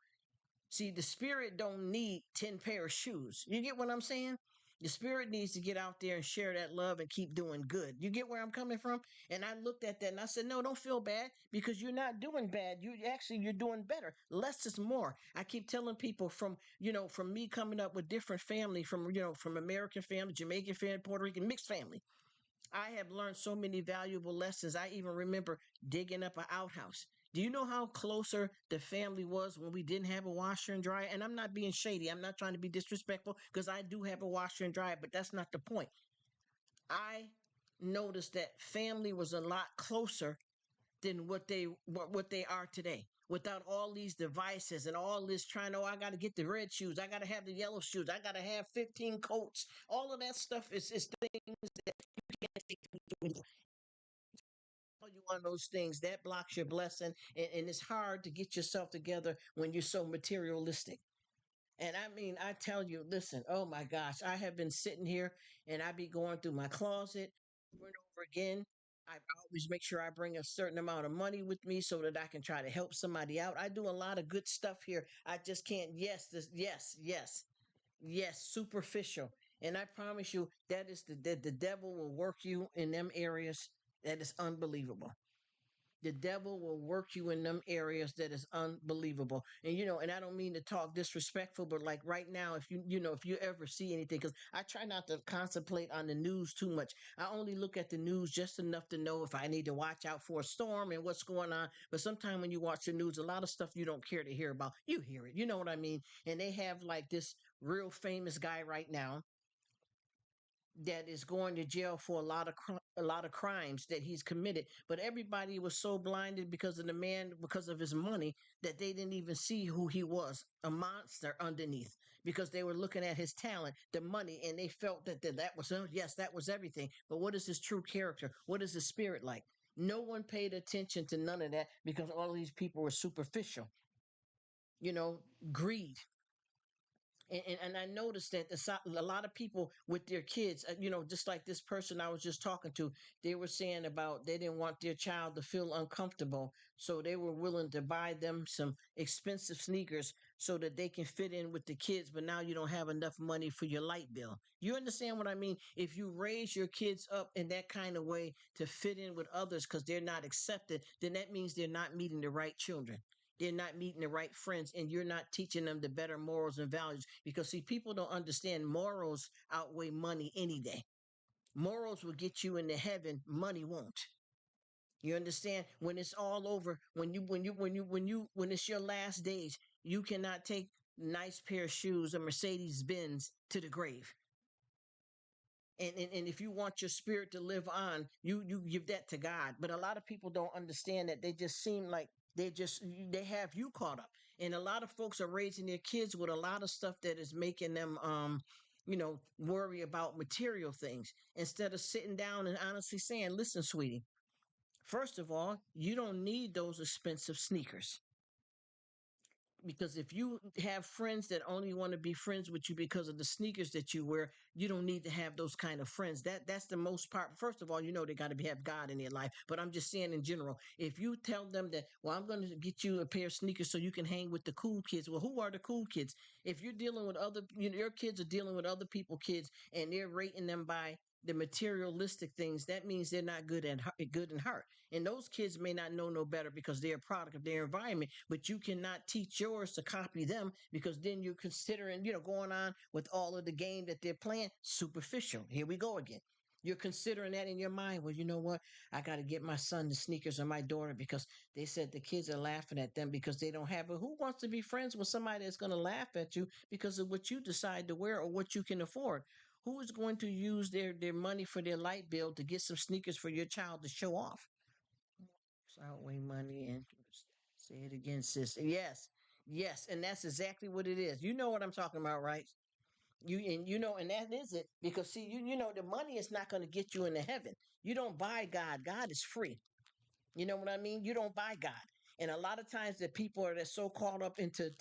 S1: See, the spirit don't need 10 pair of shoes. You get what I'm saying? The spirit needs to get out there and share that love and keep doing good. You get where I'm coming from? And I looked at that and I said, no, don't feel bad because you're not doing bad. You're doing better. Less is more. I keep telling people from me coming up with different family, from American family, Jamaican family, Puerto Rican, mixed family. I have learned so many valuable lessons. I even remember digging up an outhouse. Do you know how closer the family was when we didn't have a washer and dryer? And I'm not being shady. I'm not trying to be disrespectful because I do have a washer and dryer, but that's not the point. I noticed that family was a lot closer than what they are today. Without all these devices and all this trying, oh, I got to get the red shoes, I got to have the yellow shoes, I got to have 15 coats. All of that stuff is things that you can't take you one of those things that blocks your blessing, and it's hard to get yourself together when you're so materialistic. And I mean, I tell you, listen, oh my gosh, I have been sitting here and I be going through my closet over and over again. I always make sure I bring a certain amount of money with me so that I can try to help somebody out. I do a lot of good stuff here. I just can't, yes, superficial. And I promise you that is the devil will work you in them areas that is unbelievable. The devil will work you in them areas that is unbelievable. And I don't mean to talk disrespectful, but like right now, if you ever see anything, because I try not to contemplate on the news too much. I only look at the news just enough to know if I need to watch out for a storm and what's going on. But sometimes when you watch the news, a lot of stuff you don't care to hear about, you hear it. You know what I mean? And they have like this real famous guy right now that is going to jail for a lot of crimes that he's committed. But everybody was so blinded because of the man, because of his money, that they didn't even see who he was, a monster underneath, because they were looking at his talent, the money, and they felt that was, oh, yes, that was everything. But what is his true character? What is his spirit like? No one paid attention to none of that because all these people were superficial. You know, greed, and I noticed that a lot of people with their kids, just like this person I was just talking to, they were saying about they didn't want their child to feel uncomfortable. So they were willing to buy them some expensive sneakers so that they can fit in with the kids. But now you don't have enough money for your light bill. You understand what I mean? If you raise your kids up in that kind of way to fit in with others because they're not accepted, then that means they're not meeting the right children. They're not meeting the right friends, and you're not teaching them the better morals and values because see, people don't understand morals outweigh money any day. Morals will get you into heaven, money won't. You understand? When it's all over, when it's your last days, you cannot take nice pair of shoes or Mercedes Benz to the grave. And if you want your spirit to live on, you give that to God. But a lot of people don't understand that. They just seem like they have you caught up. And a lot of folks are raising their kids with a lot of stuff that is making them worry about material things instead of sitting down and honestly saying, listen, sweetie, first of all, you don't need those expensive sneakers. Because if you have friends that only want to be friends with you because of the sneakers that you wear, you don't need to have those kind of friends. That's the most part. First of all, they got to have God in their life. But I'm just saying in general, if you tell them that, well, I'm going to get you a pair of sneakers so you can hang with the cool kids. Well, who are the cool kids? If you're dealing with your kids are dealing with other people kids and they're rating them by the materialistic things, that means they're not good in heart. And those kids may not know no better because they're a product of their environment, but you cannot teach yours to copy them because then you're considering, going on with all of the game that they're playing superficial. Here we go again. You're considering that in your mind. Well, you know what? I got to get my son the sneakers or my daughter because they said the kids are laughing at them because they don't have it. Who wants to be friends with somebody that's going to laugh at you because of what you decide to wear or what you can afford? Who is going to use their money for their light bill to get some sneakers for your child to show off? Outweigh money and say it again, sis. Yes, yes, and that's exactly what it is. You know what I'm talking about, right? And that is it, because see, the money is not going to get you into heaven. You don't buy God. God is free. You know what I mean? You don't buy God. And a lot of times the people are that's so caught up into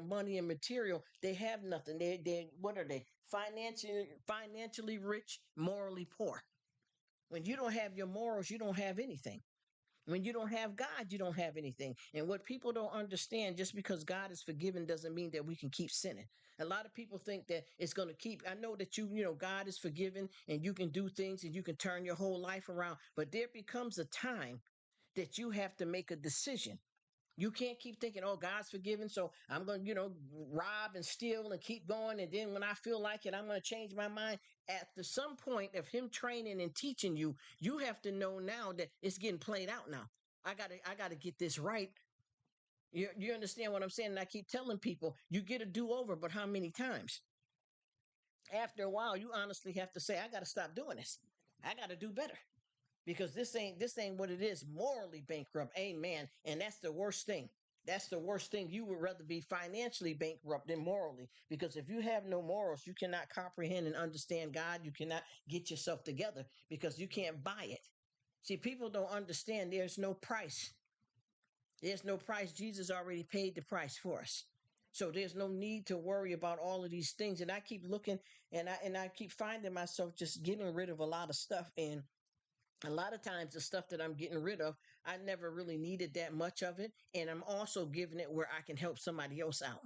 S1: money and material, they have nothing. They what are they? Financially rich, morally poor. When you don't have your morals, you don't have anything. When you don't have God, you don't have anything. And what people don't understand, just because God is forgiven doesn't mean that we can keep sinning. A lot of people think that it's going to keep. I know that God is forgiven and you can do things and you can turn your whole life around. But there becomes a time that you have to make a decision. You can't keep thinking, oh, God's forgiven, so I'm going to, rob and steal and keep going. And then when I feel like it, I'm going to change my mind. At some point of him training and teaching you, you have to know now that it's getting played out now. I gotta get this right. You understand what I'm saying? And I keep telling people, you get a do-over, but how many times? After a while, you honestly have to say, I got to stop doing this. I got to do better, because this ain't what it is. Morally bankrupt, amen. And that's the worst thing. That's the worst thing. You would rather be financially bankrupt than morally, because if you have no morals, you cannot comprehend and understand God. You cannot get yourself together, because you can't buy it. See, people don't understand there's no price. There's no price. Jesus already paid the price for us. So there's no need to worry about all of these things. And I keep looking, and I keep finding myself just getting rid of a lot of stuff. And a lot of times the stuff that I'm getting rid of, I never really needed that much of it. And I'm also giving it where I can help somebody else out.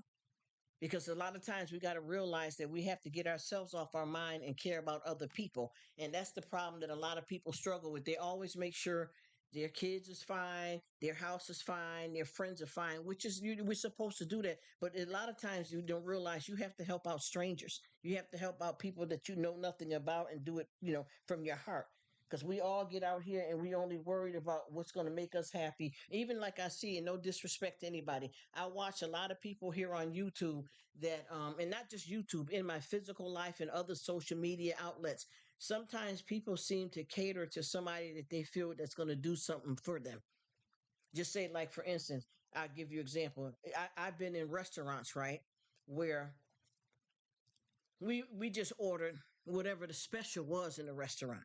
S1: Because a lot of times we got to realize that we have to get ourselves off our mind and care about other people. And that's the problem that a lot of people struggle with. They always make sure their kids is fine, their house is fine, their friends are fine, which is, we're supposed to do that. But a lot of times you don't realize you have to help out strangers. You have to help out people that you know nothing about, and do it, from your heart. Because we all get out here and we only worried about what's going to make us happy. Even like I see, and no disrespect to anybody, I watch a lot of people here on YouTube that, and not just YouTube, in my physical life and other social media outlets. Sometimes people seem to cater to somebody that they feel that's going to do something for them. Just say, like, for instance, I'll give you an example. I've been in restaurants, right, where we just ordered whatever the special was in the restaurant.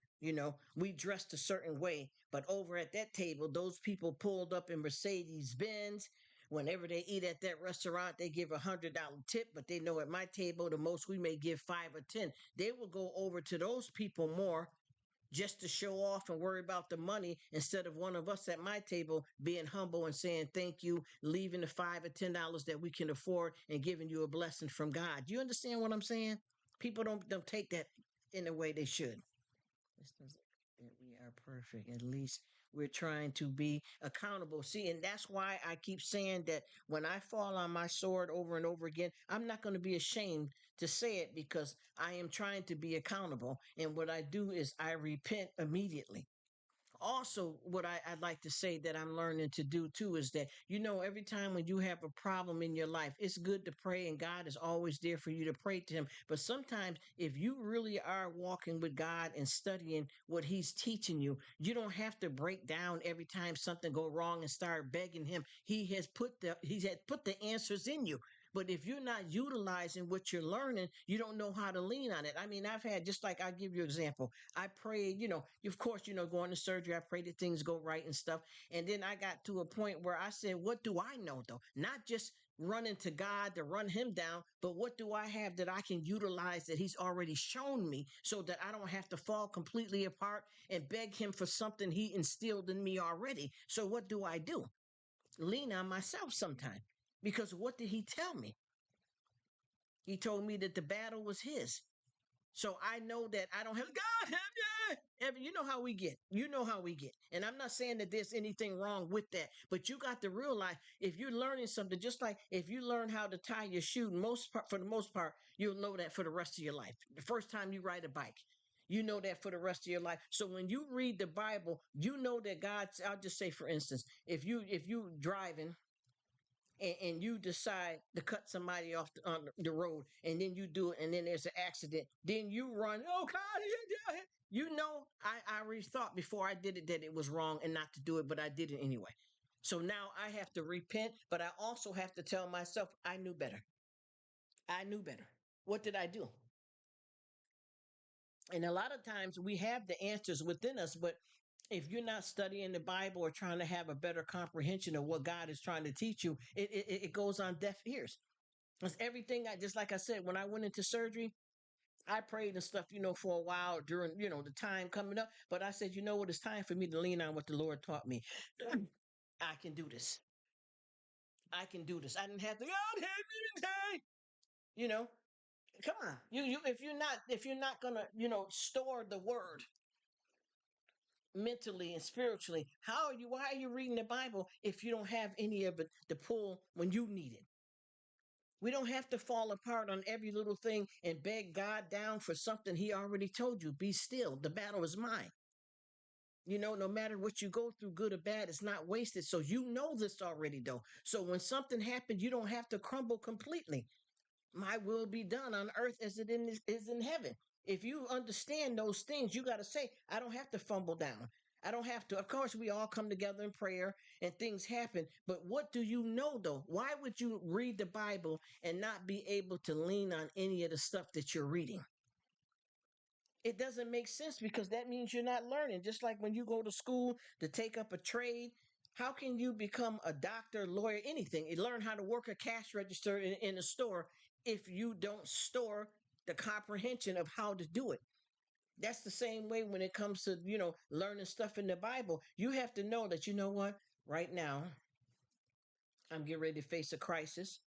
S1: We dressed a certain way, but over at that table, those people pulled up in Mercedes Benz. Whenever they eat at that restaurant, they give $100 tip, but they know at my table, the most we may give 5 or 10. They will go over to those people more, just to show off and worry about the money, instead of one of us at my table being humble and saying thank you, leaving the $5 or $10 that we can afford and giving you a blessing from God. Do you understand what I'm saying? People don't take that in the way they should. This doesn't that we are perfect. At least we're trying to be accountable. See, and that's why I keep saying that when I fall on my sword over and over again, I'm not going to be ashamed to say it, because I am trying to be accountable. And what I do is I repent immediately. Also, what I'd like to say that I'm learning to do too is that, every time when you have a problem in your life, it's good to pray, and God is always there for you to pray to him. But sometimes if you really are walking with God and studying what he's teaching you, you don't have to break down every time something go wrong and start begging him. He has put the answers in you. But if you're not utilizing what you're learning, you don't know how to lean on it. I mean, I've had, just like, I'll give you an example. I prayed, of course, going to surgery, I pray that things go right and stuff. And then I got to a point where I said, what do I know, though? Not just running to God to run him down, but what do I have that I can utilize that he's already shown me, so that I don't have to fall completely apart and beg him for something he instilled in me already. So what do? Lean on myself sometimes. Because what did he tell me? He told me that the battle was his. So I know that I don't have God. You know how we get. You know how we get. And I'm not saying that there's anything wrong with that, but you got to realize, if you're learning something, just like if you learn how to tie your shoe, for the most part, you'll know that for the rest of your life. The first time you ride a bike, you know that for the rest of your life. So when you read the Bible, you know that God's. I'll just say, for instance, if you driving, and you decide to cut somebody off on the road, and then you do it, and then there's an accident, then you run, oh God, I already thought before I did it that it was wrong and not to do it, but I did it anyway. So now I have to repent, but I also have to tell myself I knew better. I knew better. What did I do? And a lot of times we have the answers within us, but if you're not studying the Bible or trying to have a better comprehension of what God is trying to teach you, it goes on deaf ears. It's everything. Just like I said, when I went into surgery, I prayed and stuff, for a while during, the time coming up. But I said, you know what? It's time for me to lean on what the Lord taught me. I can do this. I can do this. I didn't have to. God help me today. You know, come on. You if you're not gonna store the word mentally and spiritually, why are you reading the Bible if you don't have any of it to pull when you need it? We don't have to fall apart on every little thing and beg God down for something he already told you. Be still. The battle is mine. No matter what you go through, good or bad, it's not wasted. So you know this already, though. So when something happens, you don't have to crumble completely. My will be done on earth as is in heaven. If you understand those things, you got to say, I don't have to fumble down. I don't have to. Of course, we all come together in prayer and things happen. But what do you know, though? Why would you read the Bible and not be able to lean on any of the stuff that you're reading? It doesn't make sense because that means you're not learning. Just like when you go to school to take up a trade, how can you become a doctor, lawyer, anything? You learn how to work a cash register in a store if you don't store the comprehension of how to do it. That's the same way when it comes to, learning stuff in the Bible. You have to know that, you know what, right now, I'm getting ready to face a crisis,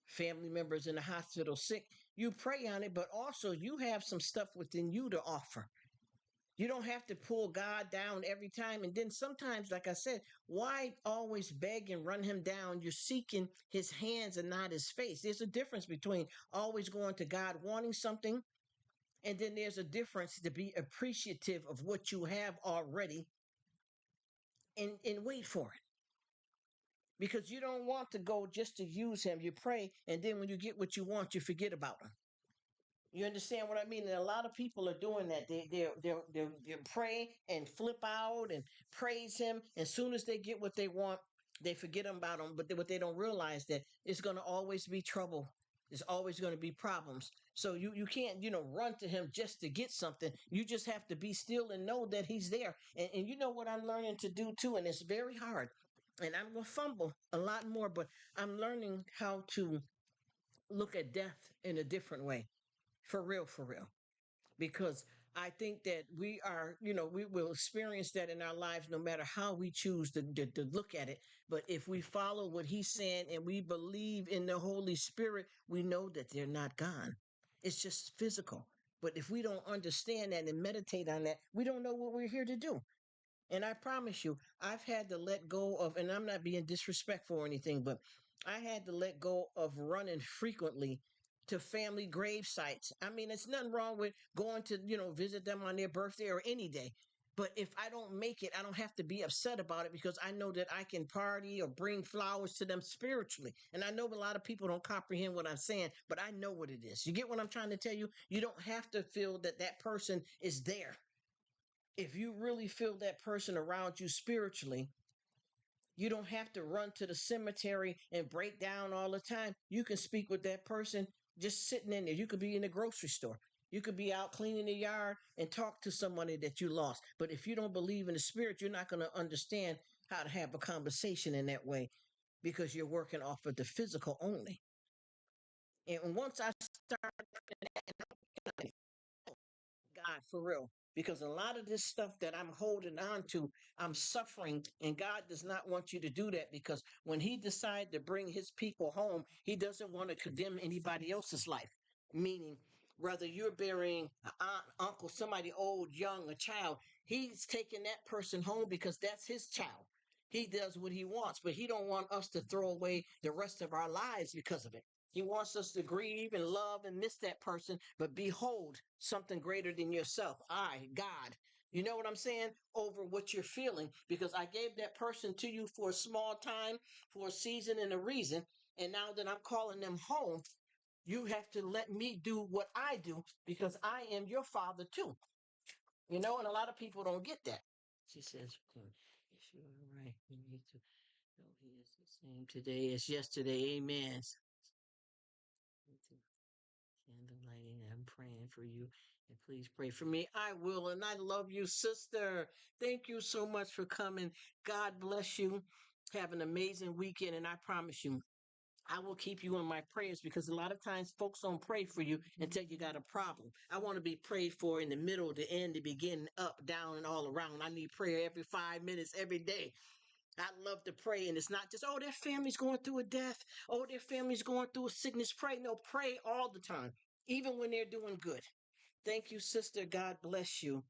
S1: family members in the hospital sick. You pray on it, but also you have some stuff within you to offer. You don't have to pull God down every time. And then sometimes, like I said, why always beg and run him down? You're seeking his hands and not his face. There's a difference between always going to God wanting something, and then there's a difference to be appreciative of what you have already and wait for it. Because you don't want to go just to use him. You pray, and then when you get what you want, you forget about him. You understand what I mean? And a lot of people are doing that. They pray and flip out and praise him. As soon as they get what they want, they forget about him. But what they don't realize that it's going to always be trouble. There's always going to be problems. So you can't, run to him just to get something. You just have to be still and know that he's there. And you know what I'm learning to do too, and it's very hard. And I'm going to fumble a lot more, but I'm learning how to look at death in a different way. For real, for real. Because I think that we are, we will experience that in our lives no matter how we choose to look at it. But if we follow what he's saying and we believe in the Holy Spirit, we know that they're not gone. It's just physical. But if we don't understand that and meditate on that, we don't know what we're here to do. And I promise you, I've had to let go of, and I'm not being disrespectful or anything, but I had to let go of running frequently to family grave sites. I mean, it's nothing wrong with going to, visit them on their birthday or any day. But if I don't make it, I don't have to be upset about it because I know that I can party or bring flowers to them spiritually. And I know a lot of people don't comprehend what I'm saying, but I know what it is. You get what I'm trying to tell you? You don't have to feel that that person is there. If you really feel that person around you spiritually, you don't have to run to the cemetery and break down all the time. You can speak with that person just sitting in there. You could be in the grocery store. You could be out cleaning the yard and talk to somebody that you lost. But if you don't believe in the spirit, you're not going to understand how to have a conversation in that way because you're working off of the physical only. And once I start God for real. Because a lot of this stuff that I'm holding on to, I'm suffering, and God does not want you to do that because when He decided to bring His people home, He doesn't want to condemn anybody else's life. Meaning, whether you're burying an aunt, uncle, somebody old, young, a child, He's taking that person home because that's His child. He does what He wants, but He don't want us to throw away the rest of our lives because of it. He wants us to grieve and love and miss that person, but behold something greater than yourself. I, God. You know what I'm saying? Over what you're feeling, because I gave that person to you for a small time, for a season and a reason. And now that I'm calling them home, you have to let me do what I do because I am your father too. And a lot of people don't get that. She says, if you are right, you need to know He is the same today as yesterday. Amen. Candle lighting. I'm praying for you. And please pray for me. I will. And I love you, sister. Thank you so much for coming. God bless you. Have an amazing weekend. And I promise you, I will keep you in my prayers because a lot of times folks don't pray for you until you got a problem. I want to be prayed for in the middle, the end, the beginning, up, down, and all around. I need prayer every 5 minutes, every day. I love to pray, and it's not just, oh, their family's going through a death. Oh, their family's going through a sickness. Pray. No, pray all the time, even when they're doing good. Thank you, sister. God bless you.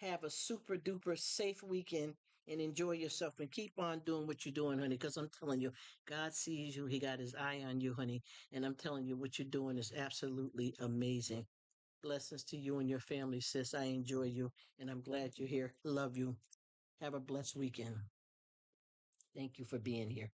S1: Have a super duper safe weekend and enjoy yourself and keep on doing what you're doing, honey, because I'm telling you, God sees you. He got his eye on you, honey. And I'm telling you, what you're doing is absolutely amazing. Blessings to you and your family, sis. I enjoy you and I'm glad you're here. Love you. Have a blessed weekend. Thank you for being here.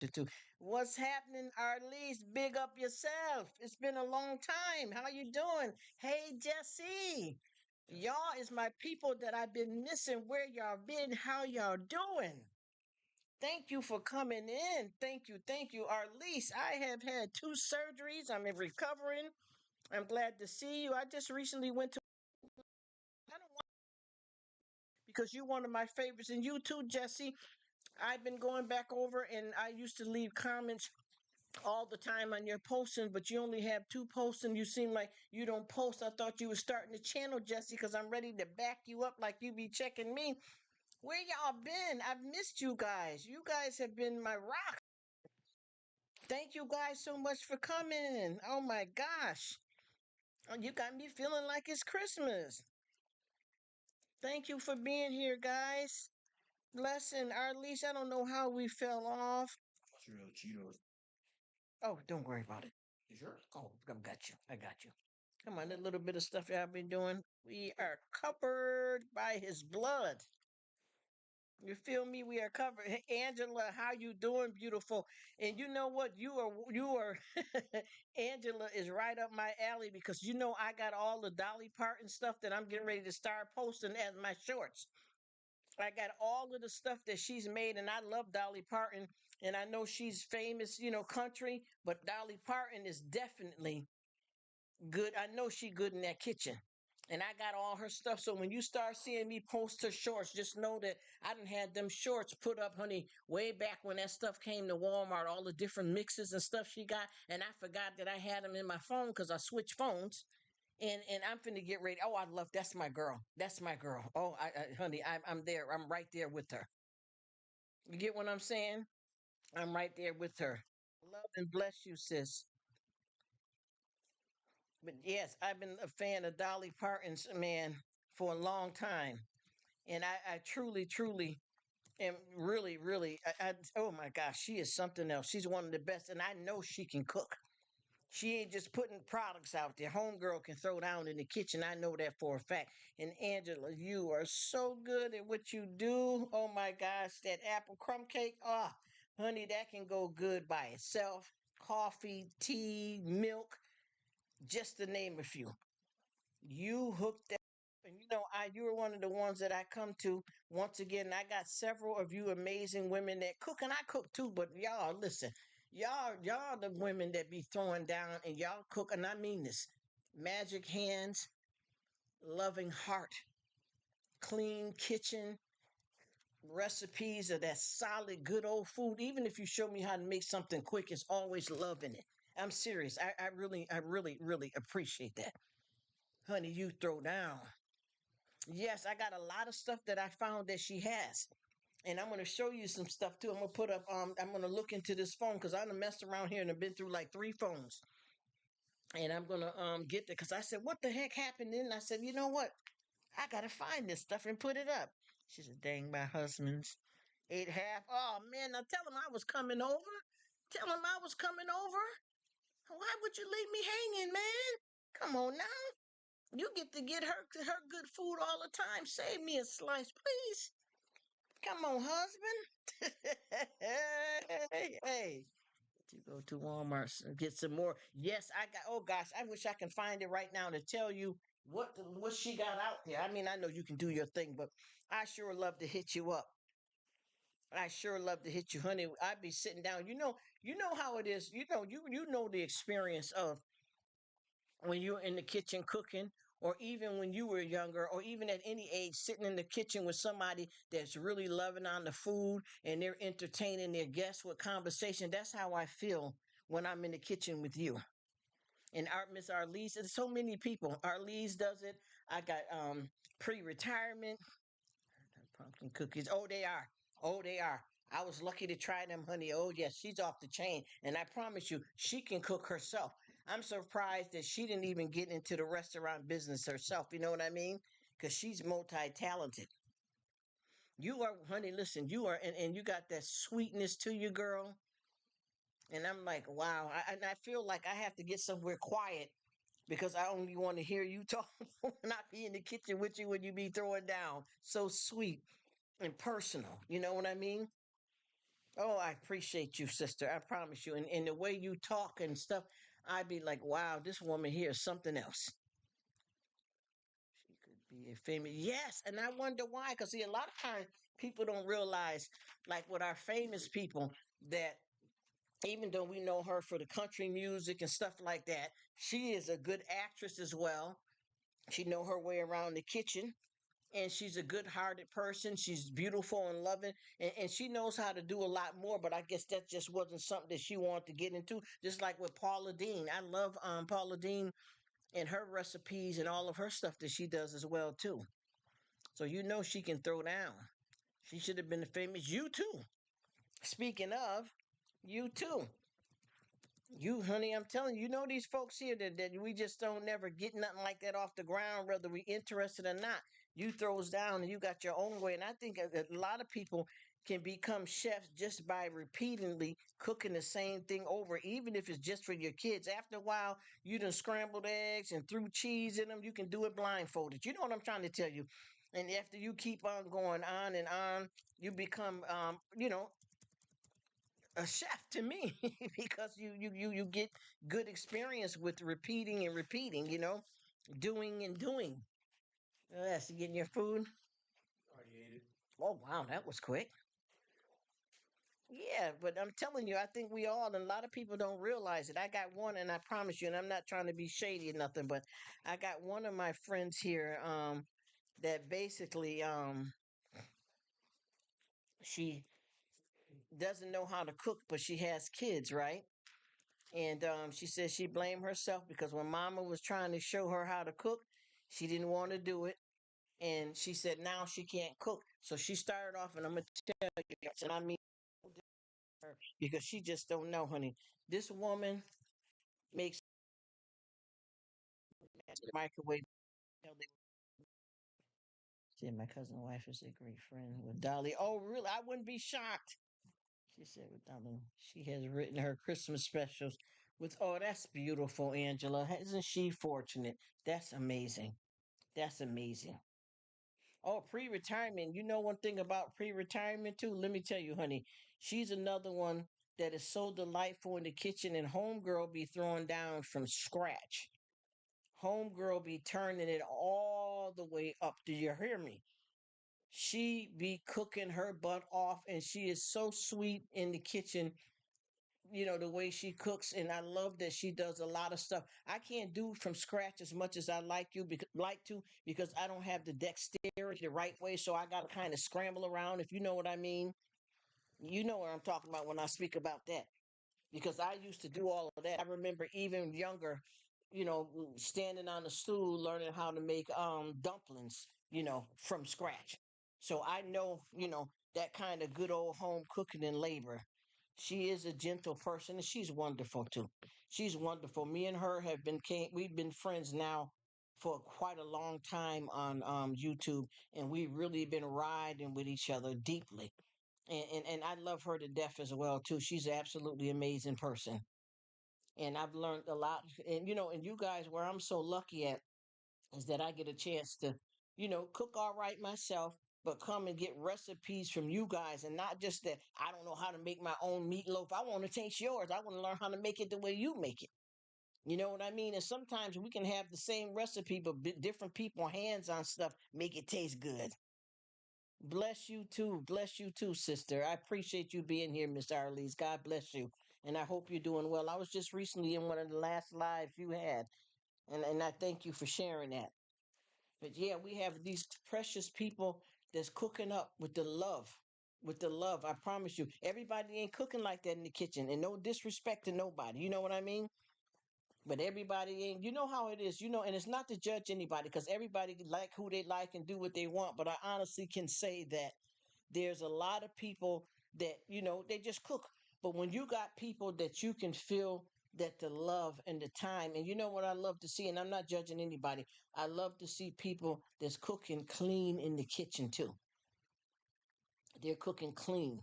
S1: too. What's happening, Arlise? Big up yourself. It's been a long time. How you doing? Hey, Jesse. Y'all is my people that I've been missing. Where y'all been? How y'all doing? Thank you for coming in. Thank you, Arlise. I have had 2 surgeries. I'm in recovering. I'm glad to see you. I just recently went to. I don't want because you're one of my favorites, and you too, Jesse. I've been going back over, and I used to leave comments all the time on your posting, but you only have 2 posts, and you seem like you don't post. I thought you were starting the channel, Jesse, because I'm ready to back you up like you be checking me. Where y'all been? I've missed you guys. You guys have been my rock. Thank you guys so much for coming. Oh my gosh. Oh, you got me feeling like it's Christmas. Thank you for being here, guys. Lesson, Arlise, I don't know how we fell off. Oh, don't worry about it. You sure? Oh, I got you. I got you. Come on, that little bit of stuff I've been doing. We are covered by his blood. You feel me? We are covered. Hey, Angela, how you doing, beautiful? And you know what? You are Angela is right up my alley because you know I got all the Dolly Parton stuff that I'm getting ready to start posting as my shorts. I got all of the stuff that she's made, and I love Dolly Parton, and I know she's famous, country, but Dolly Parton is definitely good. I know she good in that kitchen. And I got all her stuff. So when you start seeing me post her shorts, just know that I done had them shorts put up, honey, way back when that stuff came to Walmart, all the different mixes and stuff she got. And I forgot that I had them in my phone because I switched phones. And I'm finna get ready. Oh, I love that's my girl. That's my girl. Oh, honey, I'm there. I'm right there with her. You get what I'm saying? I'm right there with her. Love and bless you, sis. But yes, I've been a fan of Dolly Parton's man for a long time. And I truly, truly am really, really, oh my gosh, she is something else. She's one of the best. And I know she can cook. She ain't just putting products out there. Homegirl can throw down in the kitchen. I know that for a fact. And Angela, you are so good at what you do. Oh my gosh, that apple crumb cake. Oh, honey, that can go good by itself. Coffee, tea, milk, just to name a few. You hooked that up, and you were one of the ones that I come to once again. I got several of you amazing women that cook, and I cook too. But y'all, listen, y'all the women that be throwing down, and y'all cook, and I mean this. Magic hands, loving heart, clean kitchen, recipes of that solid, good old food. Even if you show me how to make something quick, it's always love in it. I'm serious. I really appreciate that. Honey, you throw down. Yes, I got a lot of stuff that I found that she has. And I'm gonna show you some stuff too. I'm gonna look into this phone because I done messed around here and have been through like 3 phones. And I'm gonna get there because I said, what the heck happened? And I said, you know what? I gotta find this stuff and put it up. She said, dang, my husband's ate half. Oh man, now tell him I was coming over. Tell him I was coming over. Why would you leave me hanging, man? Come on now. You get to get her good food all the time. Save me a slice, please. Come on, husband. hey. To go to Walmart and get some more. Yes, I got. Oh gosh, I wish I can find it right now to tell you what she got out there. I mean, I know you can do your thing, but I sure love to hit you up. I sure love to hit you, honey. I'd be sitting down. You know how it is. You know the experience of when you're in the kitchen cooking, or even when you were younger, or even at any age, sitting in the kitchen with somebody that's really loving on the food and they're entertaining their guests with conversation. That's how I feel when I'm in the kitchen with you. And Miss Arlise, there's so many people. Arlise does it. I got pre-retirement pumpkin cookies. Oh, they are. Oh, they are. I was lucky to try them, honey. Oh, yes, she's off the chain. And I promise you, she can cook herself. I'm surprised that she didn't even get into the restaurant business herself. You know what I mean? Because she's multi-talented. You are, honey, listen, you are, and you got that sweetness to you, girl. And I'm like, wow. And I feel like I have to get somewhere quiet because I only want to hear you talk when I be in the kitchen with you when you be throwing down. So sweet and personal. You know what I mean? Oh, I appreciate you, sister. I promise you. And the way you talk and stuff, I'd be like, wow, this woman here is something else. She could be a famous. Yes. And I wonder why. Because, see, a lot of times people don't realize, like with our famous people, that even though we know her for the country music and stuff like that, she is a good actress as well. She know her way around the kitchen, and she's a good-hearted person. She's beautiful and loving, and she knows how to do a lot more. But I guess that just wasn't something that she wanted to get into. Just like with Paula Deen, I love Paula Deen and her recipes and all of her stuff that she does as well too. So you know she can throw down. She should have been famous. You too. Speaking of, you too. You, honey, I'm telling you, you know these folks here that we just don't never get nothing like that off the ground, whether we interested or not. You throws down and you got your own way. And I think a lot of people can become chefs just by repeatedly cooking the same thing over, even if it's just for your kids. After a while, you done scrambled eggs and threw cheese in them. You can do it blindfolded. You know what I'm trying to tell you. And after you keep on going on and on, you become, a chef to me because you get good experience with repeating and repeating, doing and doing. Yes, you getting your food? Already ate it. Oh wow, that was quick. Yeah, but I'm telling you, I think we all, and a lot of people don't realize it. I got one, and I promise you, and I'm not trying to be shady or nothing, but I got one of my friends here that basically she doesn't know how to cook, but she has kids, right? And she said she blamed herself because when mama was trying to show her how to cook, she didn't want to do it. And she said now she can't cook. So she started off, and I'm going to tell you, and I mean, her because she just don't know, honey. This woman makes microwave. Said my cousin wife is a great friend with Dolly. Oh, really? I wouldn't be shocked. She said with Dolly, she has written her Christmas specials with. Oh, that's beautiful, Angela. Isn't she fortunate? That's amazing. That's amazing. Oh, pre-retirement. You know one thing about pre-retirement too? Let me tell you, honey. She's another one that is so delightful in the kitchen, and homegirl be throwing down from scratch. Homegirl be turning it all the way up. Do you hear me? She be cooking her butt off, and she is so sweet in the kitchen. The way she cooks, and I love that she does a lot of stuff. I can't do from scratch as much as I like to because I don't have the dexterity the right way, so I got to kind of scramble around, if you know what I mean. You know what I'm talking about when I speak about that, because I used to do all of that. I remember even younger, standing on a stool learning how to make dumplings, from scratch. So I know, that kind of good old home cooking and labor. She is a gentle person, and she's wonderful too. She's wonderful. Me and her we've been friends now for quite a long time on YouTube, and we've really been riding with each other deeply. And I love her to death as well too. She's an absolutely amazing person, and I've learned a lot. And and you guys, where I'm so lucky at is that I get a chance to, cook all right myself, but come and get recipes from you guys, and not just that I don't know how to make my own meatloaf. I want to taste yours. I want to learn how to make it the way you make it. You know what I mean? And sometimes we can have the same recipe, but different people hands on stuff make it taste good. Bless you too. Bless you too, sister. I appreciate you being here, Miss Arlise. God bless you. And I hope you're doing well. I was just recently in one of the last lives you had, and I thank you for sharing that. But yeah, we have these precious people that's cooking up with the love. With the love, I promise you. Everybody ain't cooking like that in the kitchen, and no disrespect to nobody. You know what I mean? But everybody ain't. You know how it is. And it's not to judge anybody because everybody like who they like and do what they want. But I honestly can say that there's a lot of people that they just cook, but when you got people that you can feel that the love and the time, and you know what I love to see, and I'm not judging anybody, I love to see people that's cooking clean in the kitchen too. They're cooking clean,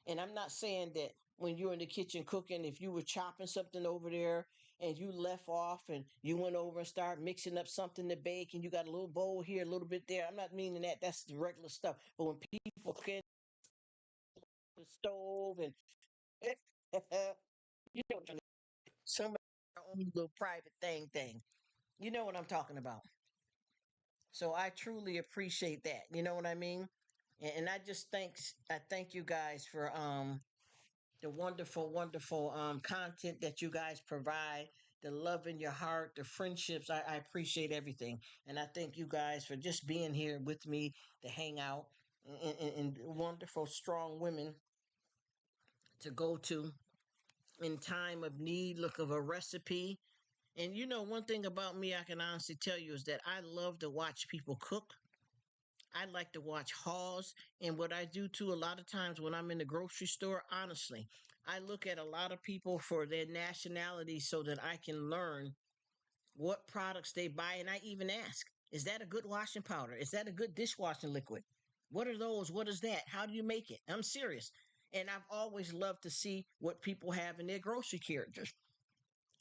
S1: and I'm not saying that when you're in the kitchen cooking, if you were chopping something over there and you left off and you went over and start mixing up something to bake and you got a little bowl here, a little bit there. I'm not meaning that. That's the regular stuff. But when people can the stove and you know, some own little private thing. You know what I'm talking about. So I truly appreciate that. You know what I mean? And I thank you guys for the wonderful content that you guys provide, the love in your heart, the friendships. I appreciate everything. And I thank you guys for just being here with me to hang out and wonderful, strong women to go to in time of need, look of a recipe. And you know, one thing about me, I can honestly tell you is that I love to watch people cook. I like to watch hauls. And what I do too, a lot of times when I'm in the grocery store, honestly, I look at a lot of people for their nationality so that I can learn what products they buy. And I even ask, is that a good washing powder? Is that a good dishwashing liquid? What are those? What is that? How do you make it? I'm serious. And I've always loved to see what people have in their grocery characters.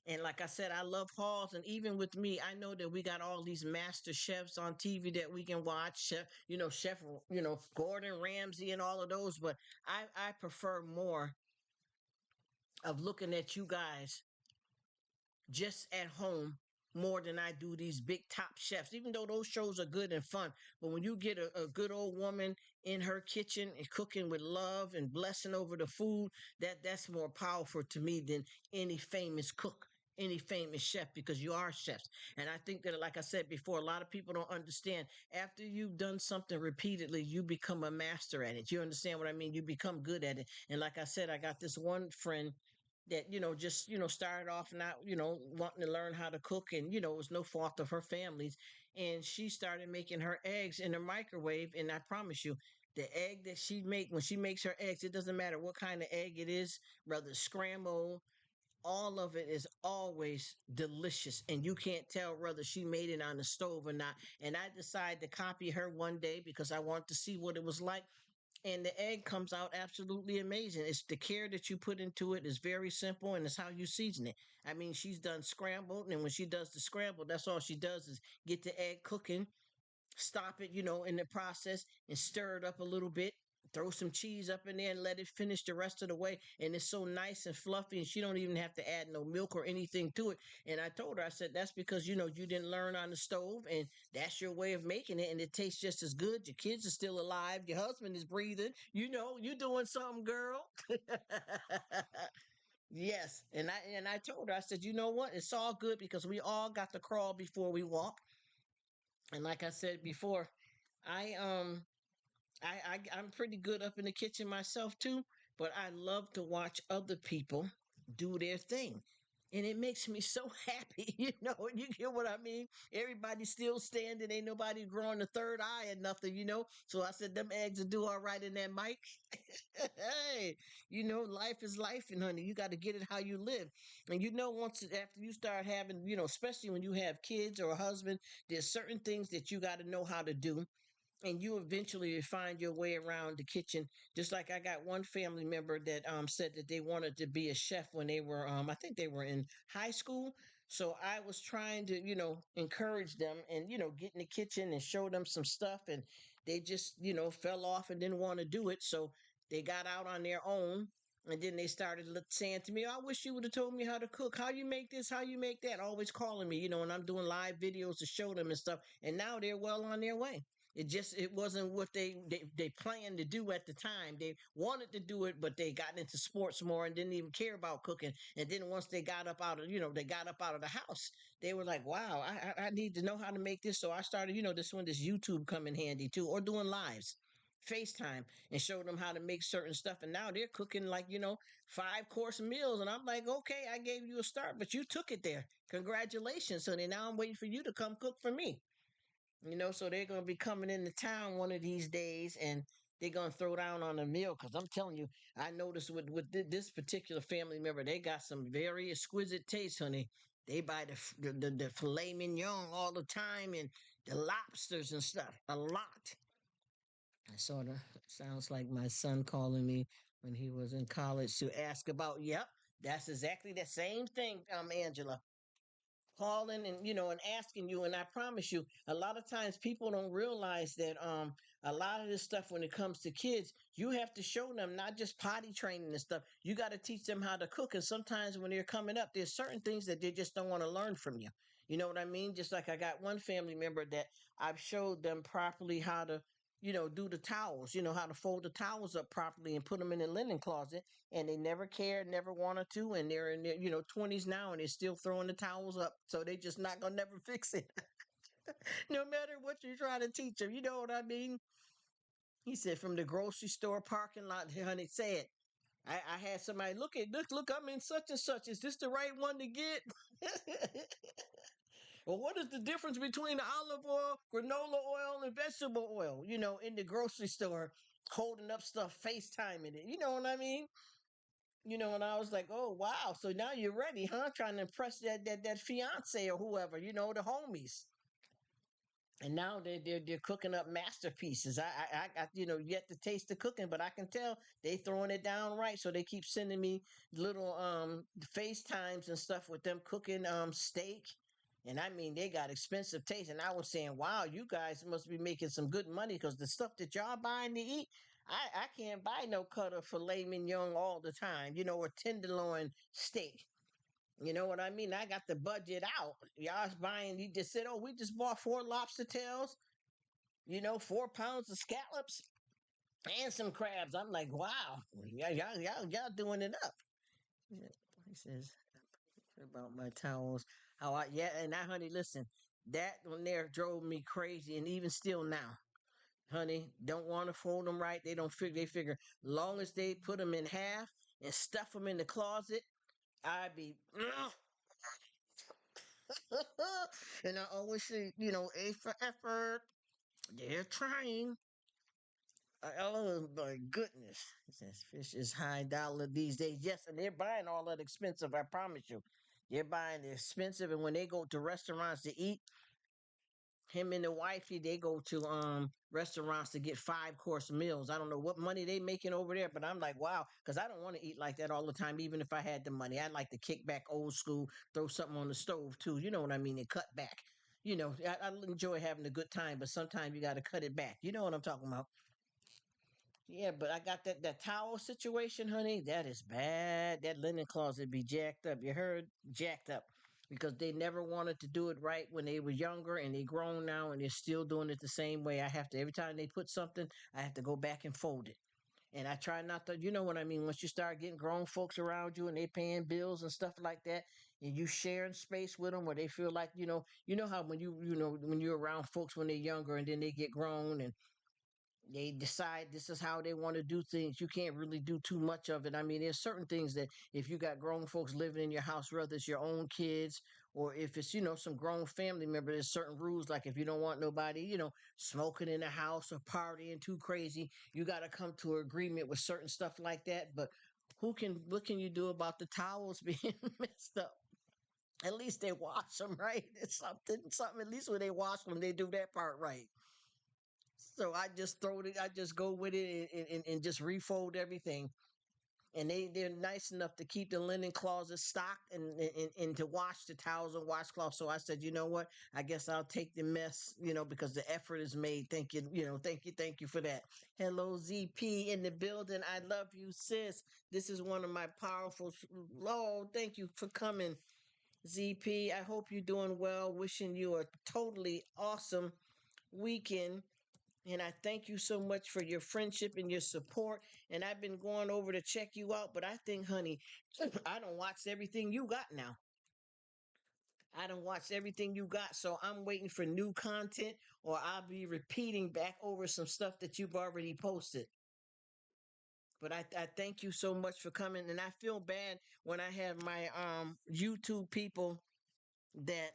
S1: And like I said, I love hauls. And even with me, I know that we got all these master chefs on TV that we can watch. Chef, Gordon Ramsay and all of those. But I prefer more of looking at you guys just at home more than I do these big top chefs, even though those shows are good and fun. But when you get a good old woman in her kitchen and cooking with love and blessing over the food, that's more powerful to me than any famous cook, any famous chef, because you are chefs. And I think that, like I said before, a lot of people don't understand. After you've done something repeatedly, you become a master at it. You understand what I mean? You become good at it. And like I said, I got this one friend that just started off not wanting to learn how to cook, and it was no fault of her family's, and she started making her eggs in the microwave. And I promise you, the egg that she make when she makes her eggs, it doesn't matter what kind of egg it is, whether scrambled, all of it is always delicious, and you can't tell whether she made it on the stove or not. And I decided to copy her one day because I wanted to see what it was like, and the egg comes out absolutely amazing. It's the care that you put into it is very simple, and it's how you season it. I mean, she's done scrambled, and when she does the scrambled, that's all she does is get the egg cooking, stop it, in the process, and stir it up a little bit. Throw some cheese up in there and let it finish the rest of the way. And it's so nice and fluffy, and she don't even have to add no milk or anything to it. And I told her, I said, that's because, you didn't learn on the stove, and that's your way of making it. And it tastes just as good. Your kids are still alive. Your husband is breathing. You're doing something, girl. Yes. And I told her, I said, you know what? It's all good because we all got to crawl before we walk. And like I said before, I I'm pretty good up in the kitchen myself too, but I love to watch other people do their thing. And it makes me so happy, you get what I mean? Everybody's still standing, ain't nobody growing a third eye or nothing, So I said, them eggs will do all right in that mic. Hey, life is life, and honey, you got to get it how you live. And once after you start having, especially when you have kids or a husband, there's certain things that you got to know how to do, and you eventually find your way around the kitchen. Just like I got one family member that said that they wanted to be a chef when they were I think they were in high school. So I was trying to encourage them and get in the kitchen and show them some stuff, and they just fell off and didn't want to do it. So they got out on their own. And then they started saying to me, "I wish you would have told me how to cook. How you make this? How you make that?" Always calling me, and I'm doing live videos to show them and stuff. And now they're well on their way. It wasn't what they planned to do at the time. They wanted to do it, but they got into sports more and didn't even care about cooking. And then once they got up out of they got up out of the house, they were like, "Wow, I need to know how to make this." So I started, this YouTube come in handy too, or doing lives. FaceTime and showed them how to make certain stuff, and now they're cooking like 5-course meals, and I'm like, okay, I gave you a start, but you took it there. Congratulations, honey. Now I'm waiting for you to come cook for me. So they're going to be coming into town one of these days, and they're going to throw down on a meal, because I'm telling you, I noticed with this particular family member, they got some very exquisite taste, honey. They buy the filet mignon all the time, and the lobsters and stuff a lot. It sort of sounds like my son calling me when he was in college to ask about. Yep, that's exactly the same thing, Angela. calling and and asking you. And I promise you, a lot of times people don't realize that a lot of this stuff when it comes to kids, you have to show them not just potty training and stuff. You got to teach them how to cook. And sometimes when they're coming up, there's certain things that they just don't want to learn from you. You know what I mean? Just like I got one family member that I've showed them properly how to do the towels, how to fold the towels up properly and put them in the linen closet. And they never cared, never wanted to. And they're in their, 20s now and they're still throwing the towels up. So they just not going to never fix it. No matter what you're trying to teach them. You know what I mean? He said from the grocery store parking lot, honey said, I had somebody look, I'm in such and such. Is this the right one to get? Well, what is the difference between the olive oil, granola oil, and vegetable oil? In the grocery store, holding up stuff, FaceTiming it. You know what I mean? And I was like, oh wow, so now you're ready, huh? Trying to impress that fiance or whoever, the homies. And now they're cooking up masterpieces. I yet to taste the cooking, but I can tell they throwing it down right. So they keep sending me little FaceTimes and stuff with them cooking steak. And I mean, they got expensive taste. And I was saying, wow, you guys must be making some good money because the stuff that y'all buying to eat, I can't buy no cut of filet mignon all the time, or tenderloin steak. You know what I mean? I got the budget out. Y'all's buying, you just said, oh, we just bought 4 lobster tails, 4 pounds of scallops and some crabs. I'm like, wow, y'all doing it up. He says about my towels. And that, honey, listen, that one there drove me crazy. And even still now, honey, don't want to fold them right. They figure long as they put them in half and stuff them in the closet, I'd be, and I always say, A for effort. They're trying. Oh my goodness. It says fish is high dollar these days. Yes, and they're buying all that expensive, I promise you. They're buying the expensive, and when they go to restaurants to eat, him and the wifey, they go to restaurants to get 5 course meals. I don't know what money they making over there, but I'm like, wow, because I don't want to eat like that all the time, even if I had the money. I'd like to kick back old school, throw something on the stove too. You know what I mean? And cut back. I enjoy having a good time, but sometimes you got to cut it back. You know what I'm talking about? Yeah, but I got that towel situation, honey. That is bad. That linen closet be jacked up. You heard? Jacked up. Because they never wanted to do it right when they were younger and they grown now and they're still doing it the same way. I have to every time they put something, I have to go back and fold it. And I try not to, you know what I mean? Once you start getting grown folks around you and they paying bills and stuff like that, and you sharing space with them where they feel like, how when when you're around folks when they're younger and then they get grown and they decide this is how they want to do things. You can't really do too much of it. I mean, there's certain things that if you got grown folks living in your house, whether it's your own kids or if it's, some grown family member, there's certain rules. Like if you don't want nobody, smoking in the house or partying too crazy, you got to come to an agreement with certain stuff like that. But what can you do about the towels being messed up? At least they wash them right. It's something. At least when they wash them, they do that part right. So I just throw it. I just go with it and just refold everything. And they're nice enough to keep the linen closet stocked and to wash the towels and washcloths. So I said, you know what? I guess I'll take the mess, because the effort is made. Thank you, thank you for that. Hello, ZP in the building. I love you, sis. This is one of my powerful. Oh, thank you for coming, ZP. I hope you're doing well. Wishing you a totally awesome weekend. And I thank you so much for your friendship and your support. And I've been going over to check you out, but I think, honey, I don't watch everything you got now. I don't watch everything you got, so I'm waiting for new content, or I'll be repeating back over some stuff that you've already posted. But I thank you so much for coming, and I feel bad when I have my YouTube people that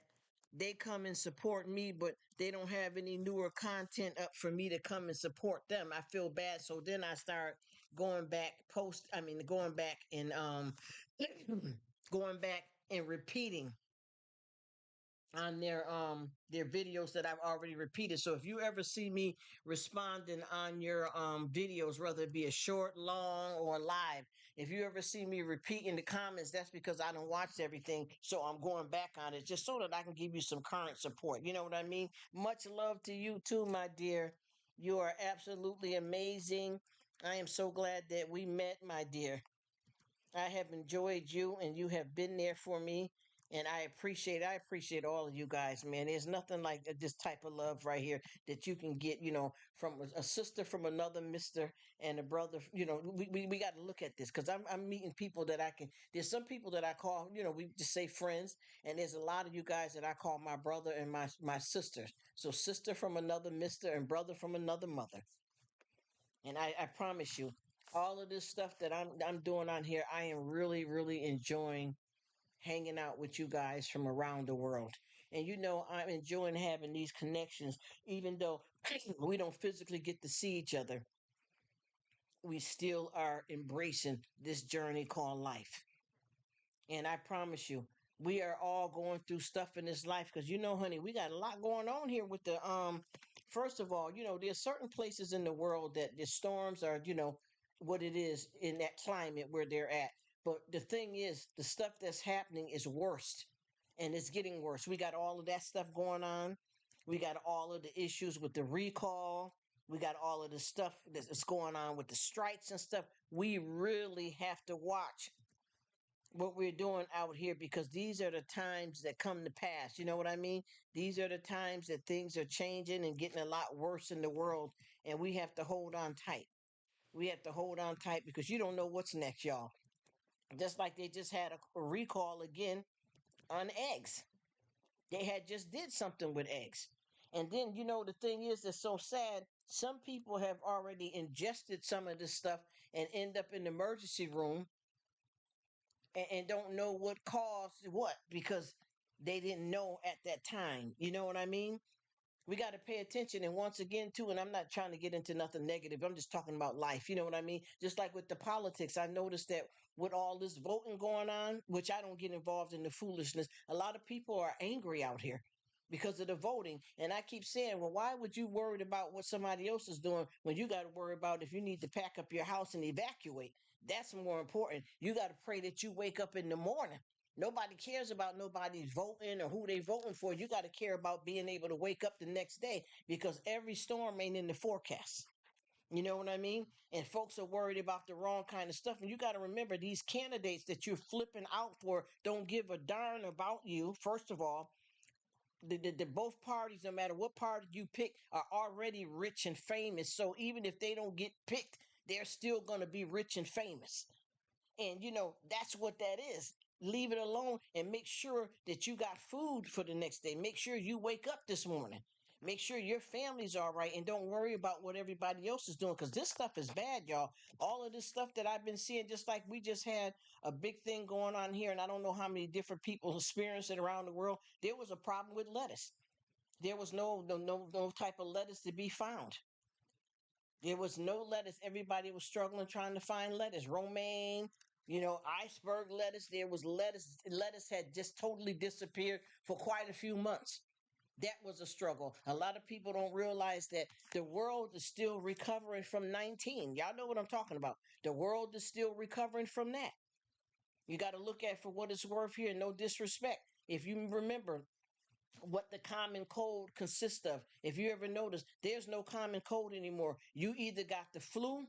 S1: they come and support me, but they don't have any newer content up for me to come and support them. I feel bad. So then I start going back and going back and repeating on their videos that I've already repeated. So if you ever see me responding on your videos, whether it be a short, long, or live, if you ever see me repeating the comments, that's because I don't watch everything. So I'm going back on it just so that I can give you some current support. You know what I mean? Much love to you too, my dear. You are absolutely amazing. I am so glad that we met, my dear. I have enjoyed you and you have been there for me. And I appreciate all of you guys, man. There's nothing like this type of love right here that you can get, from a sister from another mister and a brother. We got to look at this because I'm meeting people that there's some people that I call, we just say friends. And there's a lot of you guys that I call my brother and my sisters. So sister from another mister and brother from another mother. And I promise you, all of this stuff that I'm doing on here, I am really, really enjoying hanging out with you guys from around the world. And I'm enjoying having these connections, even though we don't physically get to see each other. We still are embracing this journey called life. And I promise you, we are all going through stuff in this life because honey, we got a lot going on here with the first of all, there's certain places in the world that the storms are, what it is in that climate where they're at. But the thing is, the stuff that's happening is worse and it's getting worse. We got all of that stuff going on. We got all of the issues with the recall. We got all of the stuff that's going on with the strikes and stuff. We really have to watch what we're doing out here because these are the times that come to pass. You know what I mean? These are the times that things are changing and getting a lot worse in the world, and we have to hold on tight. We have to hold on tight because you don't know what's next, y'all. Just like they just had a recall again on eggs. They had just did something with eggs. And then, the thing is that's so sad. Some people have already ingested some of this stuff and end up in the emergency room and don't know what caused what because they didn't know at that time. You know what I mean? We got to pay attention. And once again, too, and I'm not trying to get into nothing negative. I'm just talking about life. You know what I mean? Just like with the politics, I noticed that with all this voting going on, which I don't get involved in the foolishness, a lot of people are angry out here because of the voting. And I keep saying, well, why would you worry about what somebody else is doing when you got to worry about if you need to pack up your house and evacuate? That's more important. You got to pray that you wake up in the morning. Nobody cares about nobody's voting or who they voting for. You got to care about being able to wake up the next day because every storm ain't in the forecast. You know what I mean? And folks are worried about the wrong kind of stuff. And you got to remember these candidates that you're flipping out for don't give a darn about you, first of all. The both parties, no matter what party you pick, are already rich and famous. So even if they don't get picked, they're still going to be rich and famous. And that's what that is. Leave it alone and make sure that you got food for the next day. Make sure you wake up this morning. Make sure your family's all right and don't worry about what everybody else is doing because this stuff is bad, y'all. All of this stuff that I've been seeing, just like we just had a big thing going on here, and I don't know how many different people experience it around the world. There was a problem with lettuce. There was no type of lettuce to be found. There was no lettuce. Everybody was struggling trying to find lettuce. Romaine, iceberg lettuce. There was lettuce. Lettuce had just totally disappeared for quite a few months. That was a struggle. A lot of people don't realize that the world is still recovering from 19. Y'all know what I'm talking about. The world is still recovering from that. You got to look at for what it's worth here. No disrespect. If you remember, what the common cold consists of. If you ever notice, there's no common cold anymore. You either got the flu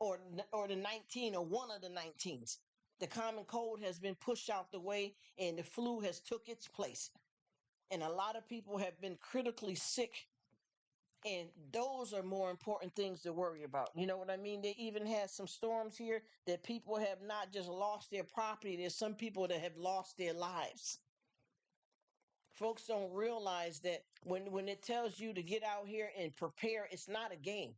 S1: or the 19 or one of the 19s. The common cold has been pushed out the way and the flu has took its place. And a lot of people have been critically sick, and those are more important things to worry about. You know what I mean? They even had some storms here that people have not just lost their property. There's some people that have lost their lives. Folks don't realize that when it tells you to get out here and prepare, it's not a game.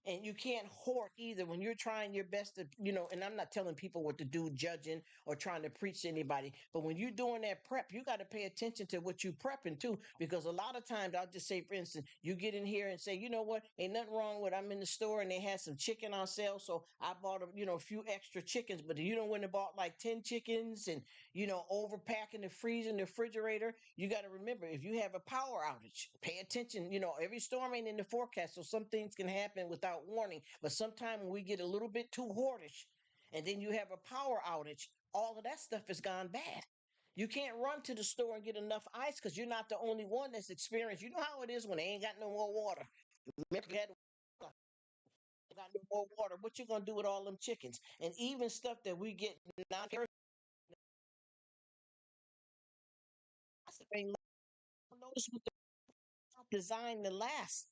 S1: And you can't hoard either when you're trying your best to, and I'm not telling people what to do, judging or trying to preach to anybody, but when you're doing that prep, you got to pay attention to what you're prepping too, because a lot of times I'll just say, for instance, you get in here and say, you know what, ain't nothing wrong with, I'm in the store and they had some chicken on sale, so I bought a few extra chickens, but you don't went and bought like 10 chickens and overpacking the freezer and the refrigerator. You got to remember, if you have a power outage, pay attention. Every storm ain't in the forecast, so some things can happen without warning. But sometimes when we get a little bit too hoardish, and then you have a power outage, all of that stuff has gone bad. You can't run to the store and get enough ice because you're not the only one that's experienced. You know how it is when they ain't got no more water. Remember, you had got no more water. What you gonna do with all them chickens? And even stuff that we get non notice what they're designed to last.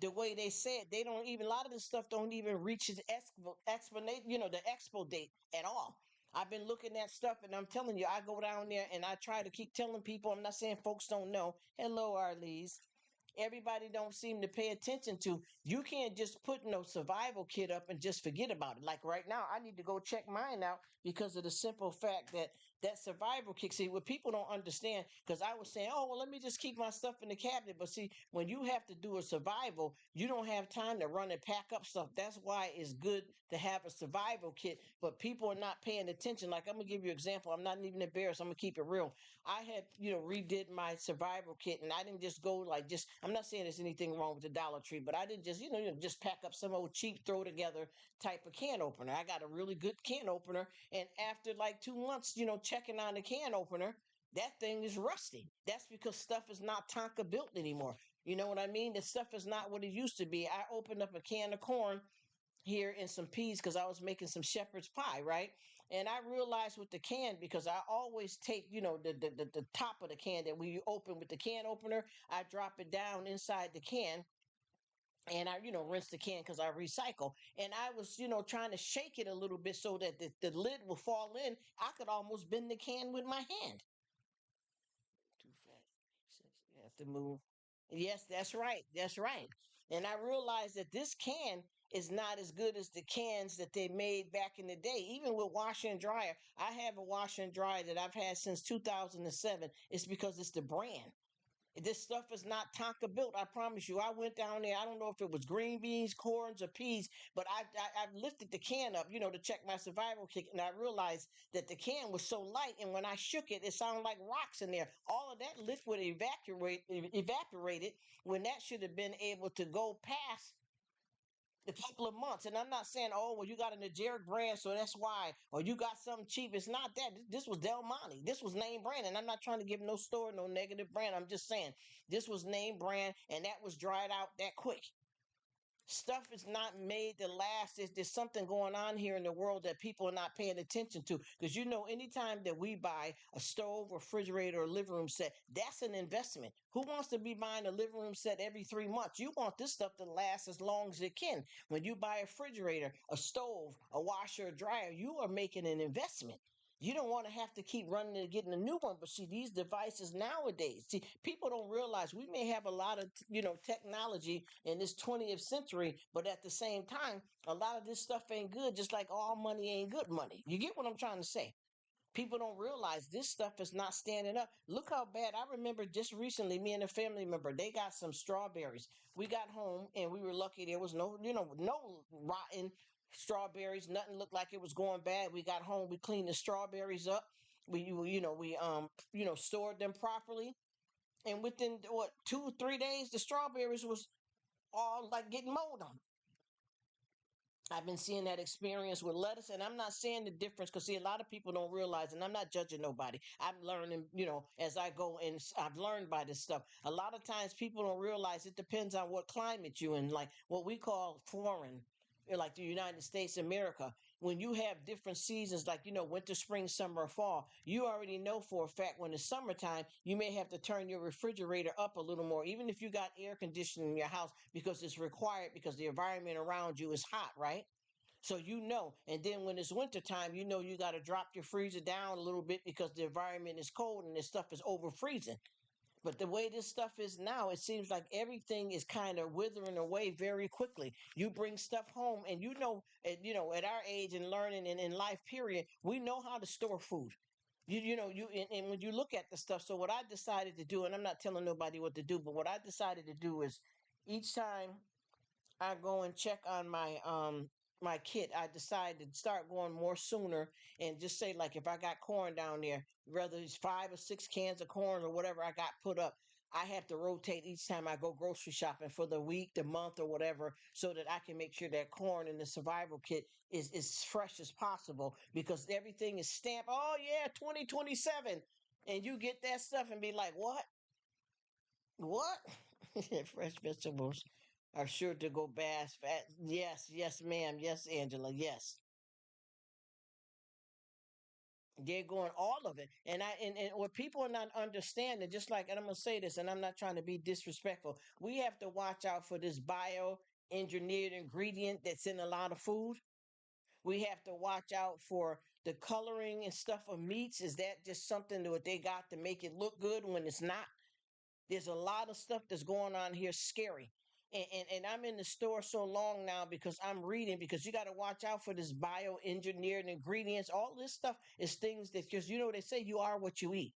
S1: The way they said, they don't even, a lot of this stuff don't even reach its explanation, the expo date at all. I've been looking at stuff and I'm telling you, I go down there and I try to keep telling people, I'm not saying folks don't know. Hello, Arlise. Everybody don't seem to pay attention to. You can't just put no survival kit up and just forget about it. Like right now, I need to go check mine out because of the simple fact that that survival kit. See, what people don't understand, because I was saying, oh well, let me just keep my stuff in the cabinet. But see, when you have to do a survival, you don't have time to run and pack up stuff. That's why it's good to have a survival kit. But people are not paying attention. Like, I'm gonna give you an example. I'm not even embarrassed. I'm gonna keep it real. I had, redid my survival kit, and I didn't just go like just. I'm not saying there's anything wrong with the Dollar Tree, but I didn't just, just pack up some old cheap, throw together type of can opener. I got a really good can opener, and after like 2 months, checking on the can opener, that thing is rusty. That's because stuff is not Tonka built anymore. You know what I mean? The stuff is not what it used to be. I opened up a can of corn here and some peas because I was making some shepherd's pie, right? And I realized with the can, because I always take, the top of the can that we open with the can opener, I drop it down inside the can and I, rinse the can because I recycle. And I was, trying to shake it a little bit so that the lid will fall in. I could almost bend the can with my hand. Too fast. You have to move. Yes, that's right. That's right. And I realized that this can is not as good as the cans that they made back in the day. Even with washer and dryer, I have a washer and dryer that I've had since 2007. It's because it's the brand. This stuff is not Tonka built. I promise you. I went down there. I don't know if it was green beans, corns, or peas, but I lifted the can up, to check my survival kit, and I realized that the can was so light, and when I shook it, it sounded like rocks in there. All of that liquid evaporated when that should have been able to go past a couple of months. And I'm not saying, oh, well, you got an Ajeric brand, so that's why, or you got something cheap. It's not that. This was Del Monte. This was name brand. And I'm not trying to give no store no negative brand. I'm just saying this was name brand, and that was dried out that quick. Stuff is not made to last. There's something going on here in the world that people are not paying attention to. Because anytime that we buy a stove, refrigerator, or living room set, that's an investment. Who wants to be buying a living room set every 3 months? You want this stuff to last as long as it can. When you buy a refrigerator, a stove, a washer, a dryer, you are making an investment. You don't want to have to keep running and getting a new one. But see, these devices nowadays, see, people don't realize we may have a lot of, technology in this 20th century, but at the same time, a lot of this stuff ain't good, just like all money ain't good money. You get what I'm trying to say? People don't realize this stuff is not standing up. Look how bad. I remember just recently, me and a family member, they got some strawberries. We got home and we were lucky there was no, no rotten strawberries. Nothing looked like it was going bad. We got home, we cleaned the strawberries up. We stored them properly. And within what 2 3 days, the strawberries was all like getting mold on. I've been seeing that experience with lettuce, and I'm not saying the difference because see, a lot of people don't realize, and I'm not judging nobody. I'm learning, as I go, and I've learned by this stuff. A lot of times, people don't realize it depends on what climate you're in, like what we call foreign, like the United States, America. When you have different seasons, like winter, spring, summer, or fall, you already know for a fact when it's summertime, you may have to turn your refrigerator up a little more, even if you got air conditioning in your house, because it's required because the environment around you is hot, right? So and then when it's wintertime, you got to drop your freezer down a little bit because the environment is cold and this stuff is over freezing. But the way this stuff is now, it seems like everything is kind of withering away very quickly. You bring stuff home, and at our age and learning and in life period, we know how to store food. And when you look at the stuff, so what I decided to do, and I'm not telling nobody what to do, but what I decided to do is each time I go and check on my kit, I decided to start going more sooner and just say, like, if I got corn down there, whether it's 5 or 6 cans of corn or whatever I got put up, I have to rotate each time I go grocery shopping for the week, the month, or whatever, so that I can make sure that corn in the survival kit is as fresh as possible, because everything is stamped. Oh yeah, 2027, and you get that stuff and be like, what? What? Fresh vegetables are sure to go bad fast. Yes, yes, ma'am. Yes, Angela. Yes. They're going all of it. And what people are not understanding, just like, and I'm gonna say this, and I'm not trying to be disrespectful, we have to watch out for this bio engineered ingredient that's in a lot of food. We have to watch out for the coloring and stuff of meats. Is that just something that they got to make it look good when it's not? There's a lot of stuff that's going on here, scary. And I'm in the store so long now because I'm reading, because you got to watch out for this bioengineered ingredients. All this stuff is things that, because they say you are what you eat.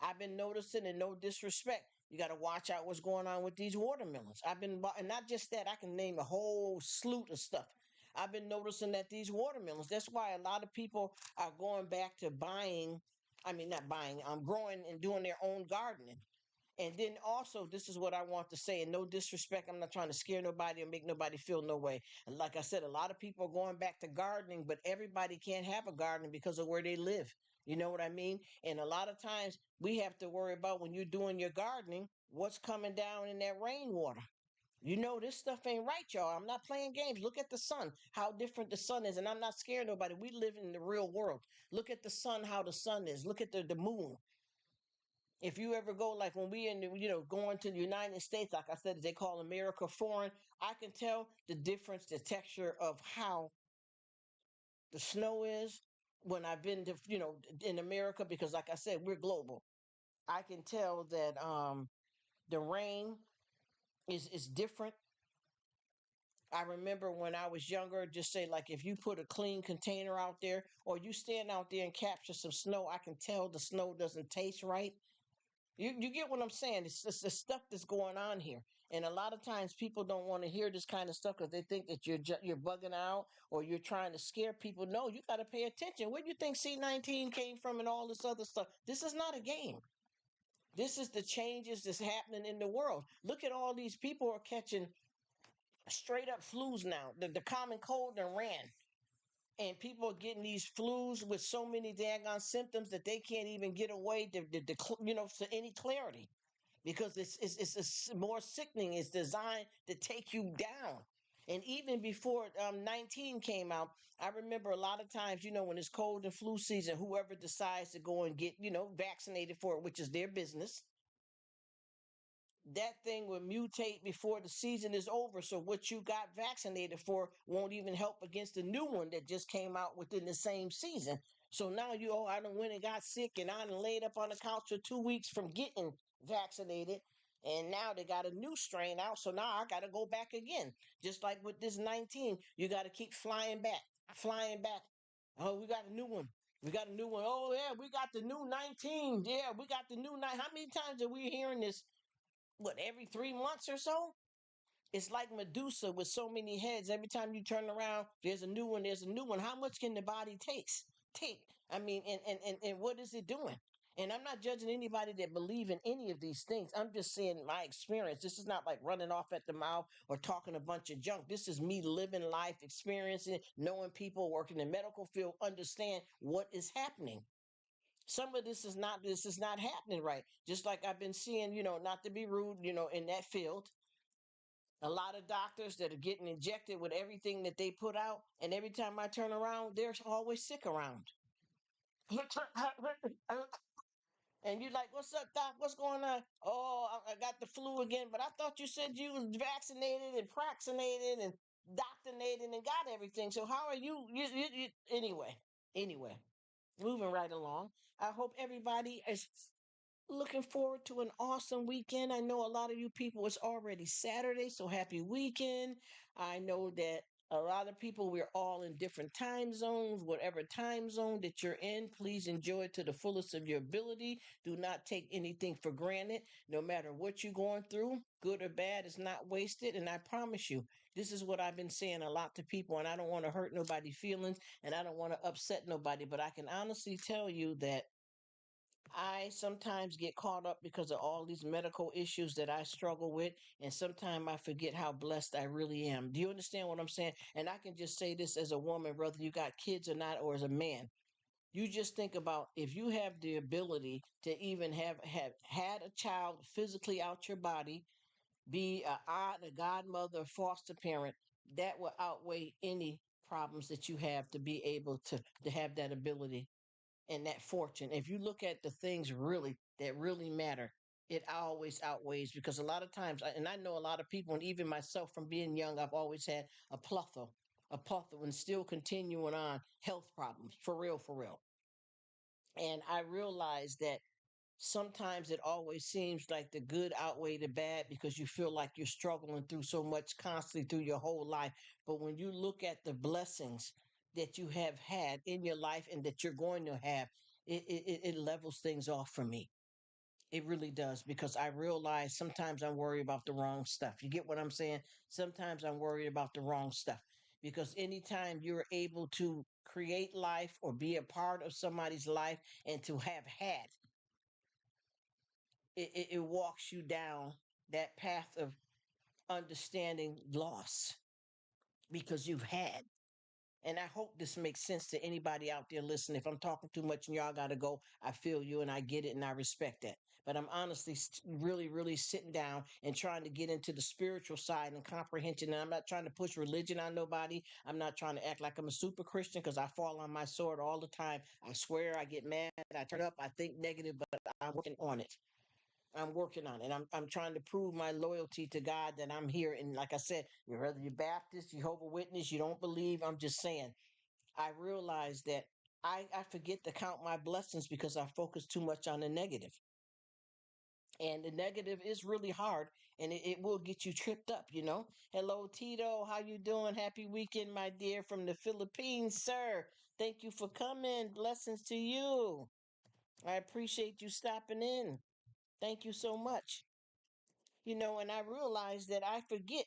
S1: I've been noticing, and no disrespect, you got to watch out what's going on with these watermelons. And not just that, I can name a whole slew of stuff. I've been noticing that these watermelons, that's why a lot of people are going back to buying, I mean, not buying, growing and doing their own gardening. And then also, this is what I want to say, and no disrespect, I'm not trying to scare nobody or make nobody feel no way. And like I said, a lot of people are going back to gardening, but everybody can't have a garden because of where they live. You know what I mean? And a lot of times we have to worry about, when you're doing your gardening, what's coming down in that rainwater. This stuff ain't right, y'all. I'm not playing games. Look at the sun, how different the sun is. And I'm not scaring nobody. We live in the real world. Look at the sun, how the sun is. Look at the moon. If you ever go, like when we going to the United States, like I said, they call America foreign. I can tell the difference, the texture of how the snow is when I've been to, in America, because like I said, we're global. I can tell that the rain is different. I remember when I was younger, just say, like, if you put a clean container out there, or you stand out there and capture some snow, I can tell the snow doesn't taste right. You get what I'm saying? It's just the stuff that's going on here, and a lot of times people don't want to hear this kind of stuff because they think that you're bugging out or you're trying to scare people. No, you got to pay attention. Where do you think C-19 came from and all this other stuff? This is not a game. This is the changes that's happening in the world. Look at all these people are catching straight up flus now. The common cold done ran. And people are getting these flus with so many daggone symptoms that they can't even get away to any clarity, because it's more sickening. It's designed to take you down. And even before 19 came out, I remember a lot of times, when it's cold and flu season, whoever decides to go and get, vaccinated for it, which is their business, that thing will mutate before the season is over. So what you got vaccinated for won't even help against the new one that just came out within the same season. So now I done went and got sick, and I done laid up on the couch for 2 weeks from getting vaccinated. And now they got a new strain out. So now I got to go back again. Just like with this 19, you got to keep flying back, flying back. Oh, we got a new one. We got a new one. Oh, yeah, we got the new 19. Yeah, we got the new 9. How many times are we hearing this? What, every 3 months or so? It's like Medusa with so many heads. Every time you turn around, there's a new one, there's a new one. How much can the body take? I mean, and what is it doing? And I'm not judging anybody that believe in any of these things. I'm just saying my experience. This is not like running off at the mouth or talking a bunch of junk. This is me living life, experiencing, knowing people, working in the medical field, understand what is happening. Some of this is not happening right. Just like I've been seeing, not to be rude, in that field, a lot of doctors that are getting injected with everything that they put out, and every time I turn around, they're always sick around. And you're like, "What's up, doc? What's going on?" "Oh, I got the flu again." "But I thought you said you was vaccinated and proxinated and doctrinated and got everything. So how are you?" Anyway, moving right along. I hope everybody is. Looking forward to an awesome weekend. I know a lot of you people, it's already Saturday, so happy weekend. I know that a lot of people, we're all in different time zones. Whatever time zone that you're in, please enjoy it to the fullest of your ability. Do not take anything for granted. No matter what you're going through, good or bad, is not wasted. And I promise you, this is what I've been saying a lot to people, and I don't want to hurt nobody's feelings and I don't want to upset nobody, but I can honestly tell you that I sometimes get caught up because of all these medical issues that I struggle with, and sometimes I forget how blessed I really am. Do you understand what I'm saying? And I can just say this as a woman, whether you got kids or not, or as a man. You just think about if you have the ability to even have had a child physically out your body, be a aunt, a godmother, a foster parent, that will outweigh any problems that you have to be able to have that ability and that fortune. If you look at the things really that really matter, it always outweighs, because a lot of times, and I know a lot of people, and even myself from being young, I've always had a plethora, and still continuing on health problems, for real, for real. And I realized that sometimes it always seems like the good outweigh the bad because you feel like you're struggling through so much constantly through your whole life. But when you look at the blessings that you have had in your life and that you're going to have, it levels things off for me. It really does, because I realize sometimes I'm worried about the wrong stuff. You get what I'm saying? Sometimes I'm worried about the wrong stuff, because anytime you're able to create life or be a part of somebody's life and to have had, it walks you down that path of understanding loss because you've had. And I hope this makes sense to anybody out there listening. If I'm talking too much and y'all got to go, I feel you and I get it and I respect that. But I'm honestly really, really sitting down and trying to get into the spiritual side and comprehension. And I'm not trying to push religion on nobody. I'm not trying to act like I'm a super Christian, because I fall on my sword all the time. I swear, I get mad, I turn up, I think negative, but I'm working on it. I'm working on it. I'm trying to prove my loyalty to God, that I'm here. And like I said, whether you're Baptist, Jehovah Witness, you don't believe, I'm just saying, I realize that I forget to count my blessings because I focus too much on the negative. And the negative is really hard, and it will get you tripped up. Hello, Tito. How you doing? Happy weekend, my dear, from the Philippines, sir. Thank you for coming. Blessings to you. I appreciate you stopping in. Thank you so much. And I realize that I forget,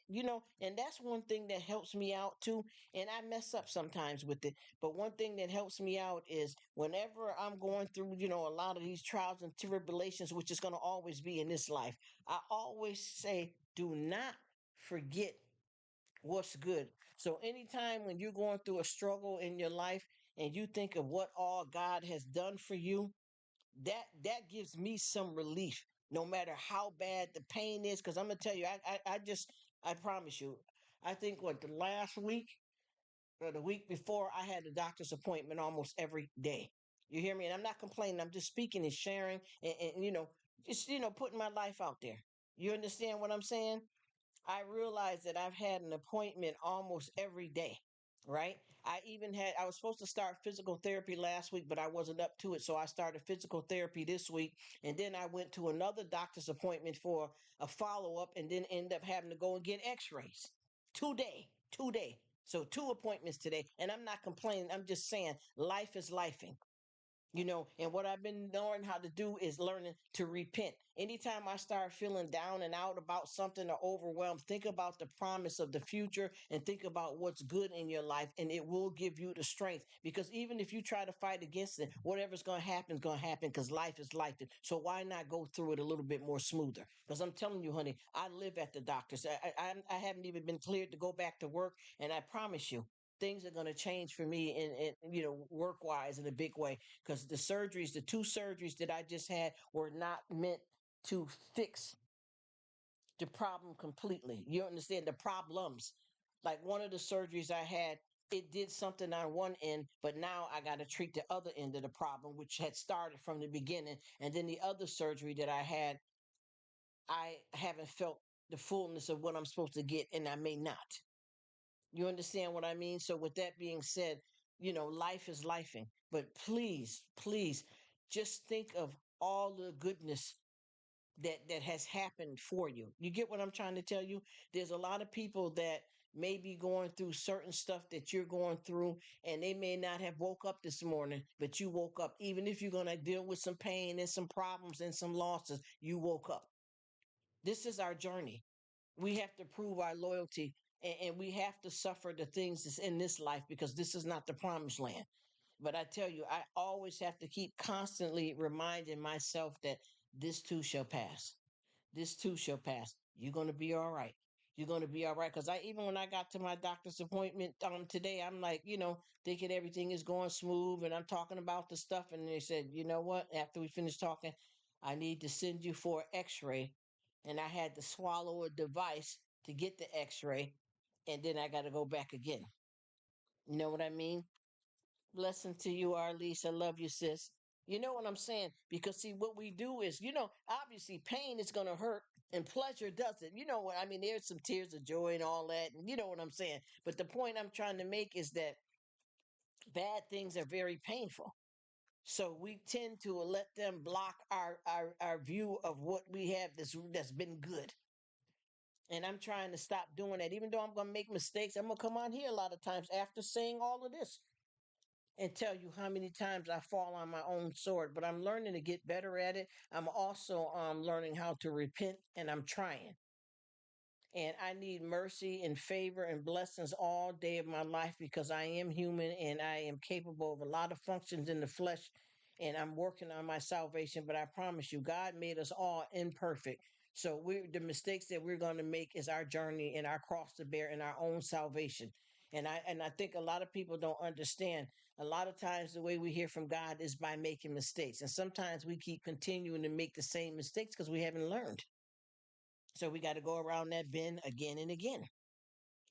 S1: and that's one thing that helps me out too. And I mess up sometimes with it. But one thing that helps me out is whenever I'm going through, a lot of these trials and tribulations, which is going to always be in this life, I always say, do not forget what's good. So anytime when you're going through a struggle in your life and you think of what all God has done for you, that gives me some relief, no matter how bad the pain is. Because I'm gonna tell you, I promise you, I think what, the last week or the week before, I had a doctor's appointment almost every day. You hear me? And I'm not complaining, I'm just speaking and sharing, and just putting my life out there. You understand what I'm saying? I realized that I've had an appointment almost every day, right? I was supposed to start physical therapy last week, but I wasn't up to it. So I started physical therapy this week. And then I went to another doctor's appointment for a follow up, and then end up having to go and get x rays. 2 day. So 2 appointments today. And I'm not complaining. I'm just saying life is lifing. And what I've been learning how to do is learning to repent. Anytime I start feeling down and out about something or overwhelmed, think about the promise of the future and think about what's good in your life, and it will give you the strength. Because even if you try to fight against it, whatever's going to happen is going to happen, because life is life. So why not go through it a little bit more smoother? Because I'm telling you, honey, I live at the doctor's. I haven't even been cleared to go back to work, and I promise you, things are going to change for me in work wise in a big way, because the 2 surgeries that I just had were not meant to fix the problem completely. You understand the problems? Like one of the surgeries I had, it did something on one end, but now I got to treat the other end of the problem, which had started from the beginning. And then the other surgery that I had, I haven't felt the fullness of what I'm supposed to get, and I may not. You understand what I mean? So with that being said, life is lifing. But please, please, just think of all the goodness that has happened for you. You get what I'm trying to tell you? There's a lot of people that may be going through certain stuff that you're going through, and they may not have woke up this morning, but you woke up. Even if you're going to deal with some pain and some problems and some losses, you woke up. This is our journey. We have to prove our loyalty, and we have to suffer the things that's in this life, because this is not the promised land. But I tell you, I always have to keep constantly reminding myself that this too shall pass. This too shall pass. You're going to be all right. You're going to be all right. Because I, even when I got to my doctor's appointment today, I'm like, thinking everything is going smooth, and I'm talking about the stuff. And they said, you know what? After we finished talking, I need to send you for an X-ray. And I had to swallow a device to get the X-ray, and then I got to go back again. You know what I mean? Blessing to you, Arlise. I love you, sis. You know what I'm saying? Because see, what we do is, obviously pain is going to hurt and pleasure doesn't. You know what I mean? There's some tears of joy and all that. And you know what I'm saying? But the point I'm trying to make is that bad things are very painful. So we tend to let them block our view of what we have that's been good. And I'm trying to stop doing that. Even though I'm going to make mistakes, I'm going to come on here a lot of times after saying all of this and tell you how many times I fall on my own sword. But I'm learning to get better at it. I'm also learning how to repent, and I'm trying. And I need mercy and favor and blessings all day of my life, because I am human and I am capable of a lot of functions in the flesh. And I'm working on my salvation. But I promise you, God made us all imperfect. So the mistakes that we're going to make is our journey and our cross to bear in our own salvation. And I think a lot of people don't understand. A lot of times the way we hear from God is by making mistakes. And sometimes we keep continuing to make the same mistakes because we haven't learned. So we got to go around that bend again and again.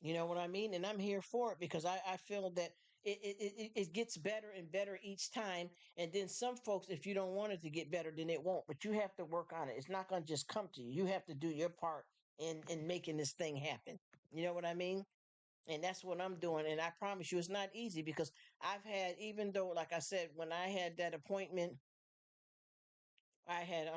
S1: You know what I mean? And I'm here for it, because I feel that it gets better and better each time. And then some folks, if you don't want it to get better, then it won't. But you have to work on it. It's not going to just come to you. You have to do your part in making this thing happen. You know what I mean? And that's what I'm doing. And I promise you, it's not easy, because I've had, even though, like I said, when I had that appointment, I had,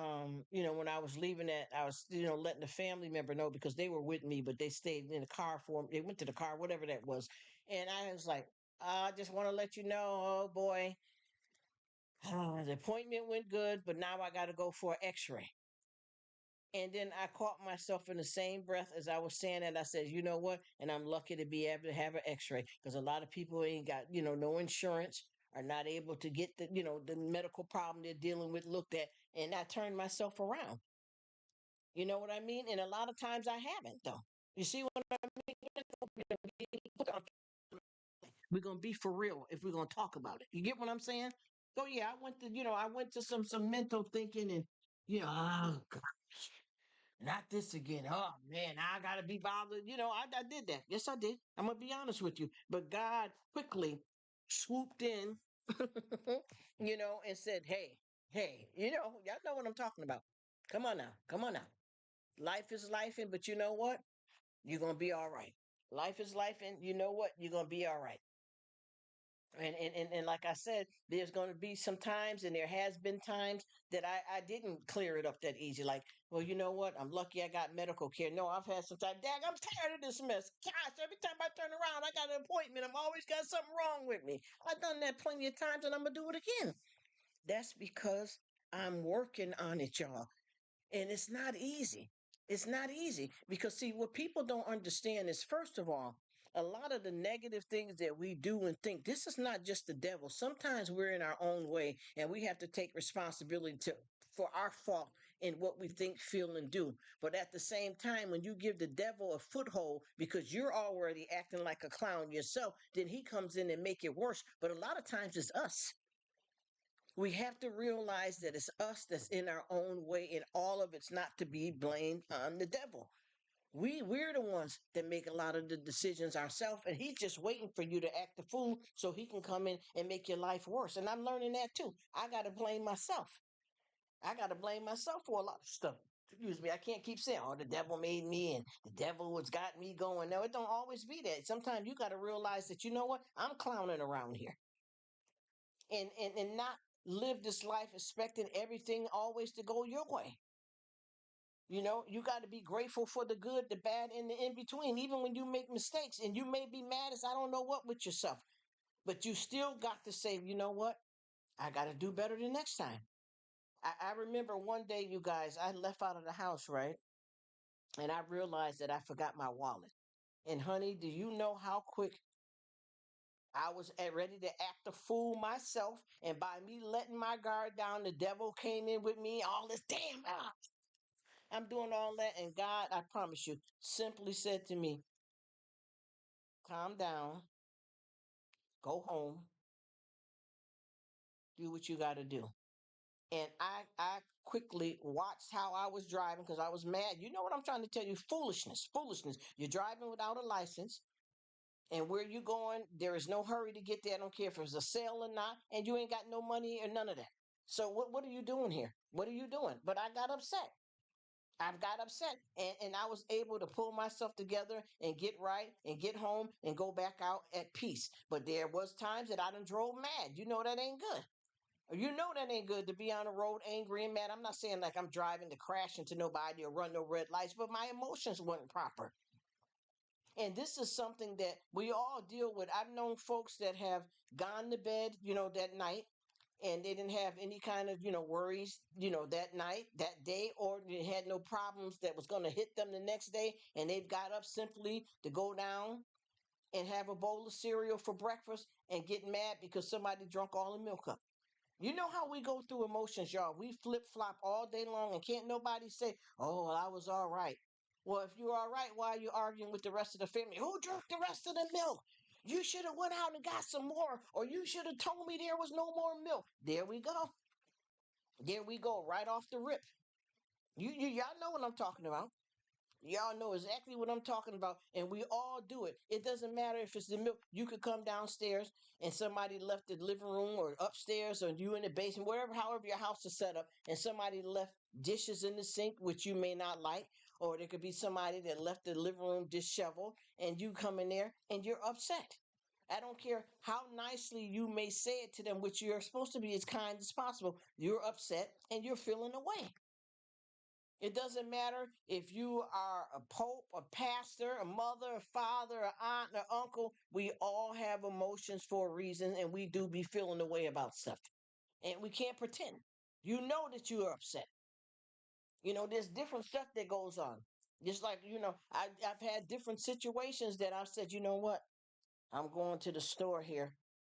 S1: when I was leaving that, I was, letting the family member know, because they were with me, but they stayed in the car for me. They went to the car, whatever that was. And I was like, I just want to let you know, oh boy, the appointment went good, but now I got to go for an X-ray. And then I caught myself in the same breath as I was saying that. I said, you know what? And I'm lucky to be able to have an X-ray, because a lot of people ain't got, no insurance, are not able to get the medical problem they're dealing with looked at. And I turned myself around. You know what I mean? And a lot of times I haven't, though. You see what I mean? We're gonna be for real if we're gonna talk about it. You get what I'm saying? So yeah, I went to some mental thinking, and oh God, not this again. Oh man, I gotta be bothered. I did that. Yes, I did. I'm gonna be honest with you. But God quickly swooped in, and said, hey, y'all know what I'm talking about. Come on now, come on now. Life is life, but you know what? You're gonna be all right. Life is life, and you know what? You're gonna be all right. And like I said, there's going to be some times, and there has been times that I didn't clear it up that easy. Like, well, you know what? I'm lucky I got medical care. No, I've had some time. Dad, I'm tired of this mess. Gosh, every time I turn around, I got an appointment. I've always got something wrong with me. I've done that plenty of times, and I'm going to do it again. That's because I'm working on it, y'all. And it's not easy. It's not easy, because, see, what people don't understand is, first of all, a lot of the negative things that we do and think, this is not just the devil. Sometimes we're in our own way, and we have to take responsibility for our fault in what we think, feel, and do. But at the same time, when you give the devil a foothold because you're already acting like a clown yourself, then he comes in and make it worse. But a lot of times it's us. We have to realize that it's us that's in our own way, and all of it's not to be blamed on the devil. We're the ones that make a lot of the decisions ourselves, and he's just waiting for you to act the fool so he can come in and make your life worse. And I'm learning that too. I got to blame myself. I got to blame myself for a lot of stuff. Excuse me. I can't keep saying, "Oh, the devil made me, and the devil has got me going." No, it don't always be that. Sometimes you got to realize that, you know what? I'm clowning around here, and not live this life expecting everything always to go your way. You know, you got to be grateful for the good, the bad, and the in between. Even when you make mistakes and you may be mad as I don't know what with yourself, but you still got to say, you know what? I got to do better the next time. I remember one day, you guys, I left out of the house, right? And I realized that I forgot my wallet. And honey, do you know how quick I was ready to act a fool myself? And by me letting my guard down, the devil came in with me, all this damn, I'm doing all that. And God, I promise you, simply said to me, calm down, go home, do what you got to do. And I quickly watched how I was driving because I was mad. You know what I'm trying to tell you? Foolishness, foolishness. You're driving without a license. And where you going, there is no hurry to get there. I don't care if it's a sale or not, and you ain't got no money or none of that. So what are you doing here? What are you doing? But I got upset. I got upset, and I was able to pull myself together and get right and get home and go back out at peace. But there was times that I done drove mad. You know that ain't good. You know that ain't good to be on the road angry and mad. I'm not saying like I'm driving to crash into nobody or run no red lights, but my emotions weren't proper. And this is something that we all deal with. I've known folks that have gone to bed, that night, and they didn't have any kind of, worries, that night, that day, or they had no problems that was going to hit them the next day. And they've got up simply to go down and have a bowl of cereal for breakfast and get mad because somebody drunk all the milk up. You know how we go through emotions, y'all. We flip flop all day long, and can't nobody say, "Oh, well, I was all right." Well, if you're all right, why are you arguing with the rest of the family? Who drank the rest of the milk? You should have went out and got some more, or you should have told me there was no more milk. There we go. There we go. Right off the rip. Y'all know what I'm talking about. Y'all know exactly what I'm talking about, and we all do it. It doesn't matter if it's the milk. You could come downstairs and somebody left the living room or upstairs, or you in the basement, wherever, however your house is set up, and somebody left dishes in the sink, which you may not like, or there could be somebody that left the living room disheveled, and you come in there and you're upset. I don't care how nicely you may say it to them, which you're supposed to be as kind as possible. You're upset and you're feeling away. It doesn't matter if you are a pope, a pastor, a mother, a father, an aunt, an uncle. We all have emotions for a reason, and we do be feeling the way about stuff. And we can't pretend. You know that you are upset. There's different stuff that goes on. Just like, I've had different situations that I've said, you know what? I'm going to the store here,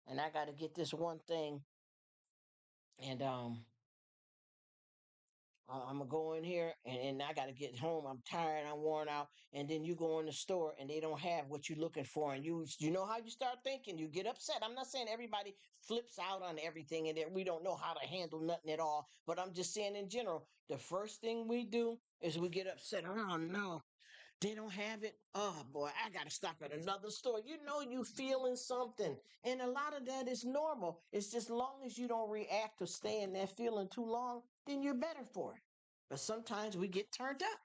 S1: and I got to get this one thing. And I'm gonna go in here and I gotta get home. I'm tired. I'm worn out. And then you go in the store and they don't have what you're looking for, and you know how you start thinking. You get upset. I'm not saying everybody flips out on everything and that we don't know how to handle nothing at all. But I'm just saying in general, the first thing we do is we get upset. Oh no, they don't have it. Oh boy, I gotta stop at another store. You know you feeling something. And a lot of that is normal. It's just long as you don't react or stay in that feeling too long, then you're better for it. But sometimes we get turned up.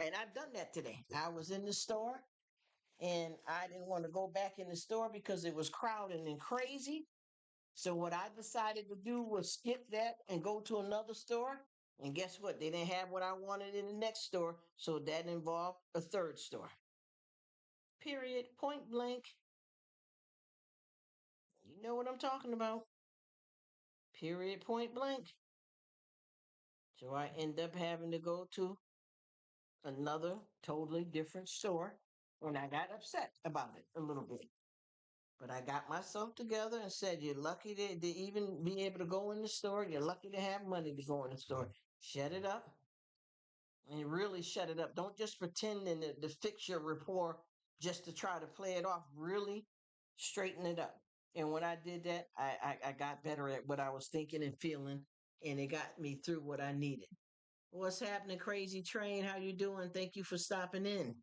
S1: And I've done that today. I was in the store and I didn't want to go back in the store because it was crowded and crazy. So what I decided to do was skip that and go to another store. And guess what? They didn't have what I wanted in the next store. So that involved a third store. Period. Point blank. You know what I'm talking about. Period. Point blank. So I end up having to go to another totally different store when I got upset about it a little bit. But I got myself together and said, you're lucky to even be able to go in the store. You're lucky to have money to go in the store. Shut it up and really shut it up. Don't just pretend to fix your rapport just to try to play it off. Really straighten it up. And when I did that, I got better at what I was thinking and feeling, and it got me through what I needed. What's happening, Crazy Train? How you doing? Thank you for stopping in.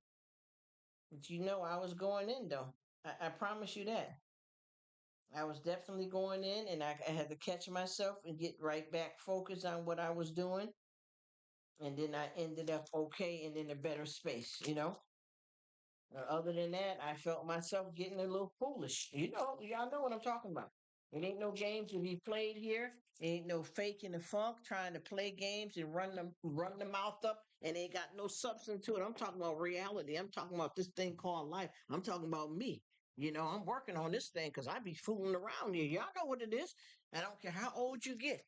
S1: But I was going in though. I promise you that. I was definitely going in, and I had to catch myself and get right back focused on what I was doing. And then I ended up okay and in a better space. Other than that, I felt myself getting a little foolish. Y'all know what I'm talking about. It ain't no games to be played here. It ain't no faking the funk, trying to play games and run the mouth up, and ain't got no substance to it. I'm talking about reality. I'm talking about this thing called life. I'm talking about me. I'm working on this thing because I be fooling around here. Y'all know what it is. I don't care how old you get.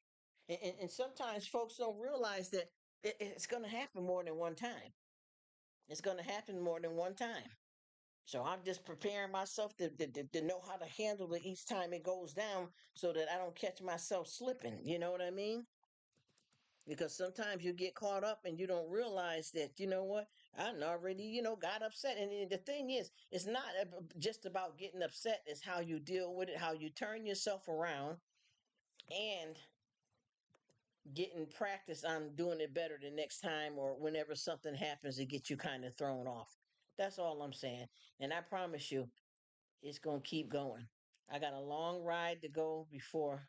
S1: And sometimes folks don't realize that it's going to happen more than one time. It's going to happen more than one time. So I'm just preparing myself to know how to handle it each time it goes down so that I don't catch myself slipping. You know what I mean? Because sometimes you get caught up and you don't realize that, you know what, I already, got upset. And the thing is, it's not just about getting upset, it's how you deal with it, how you turn yourself around and getting practice on doing it better the next time or whenever something happens to get you kind of thrown off. That's all I'm saying. And I promise you, it's going to keep going. I got a long ride to go before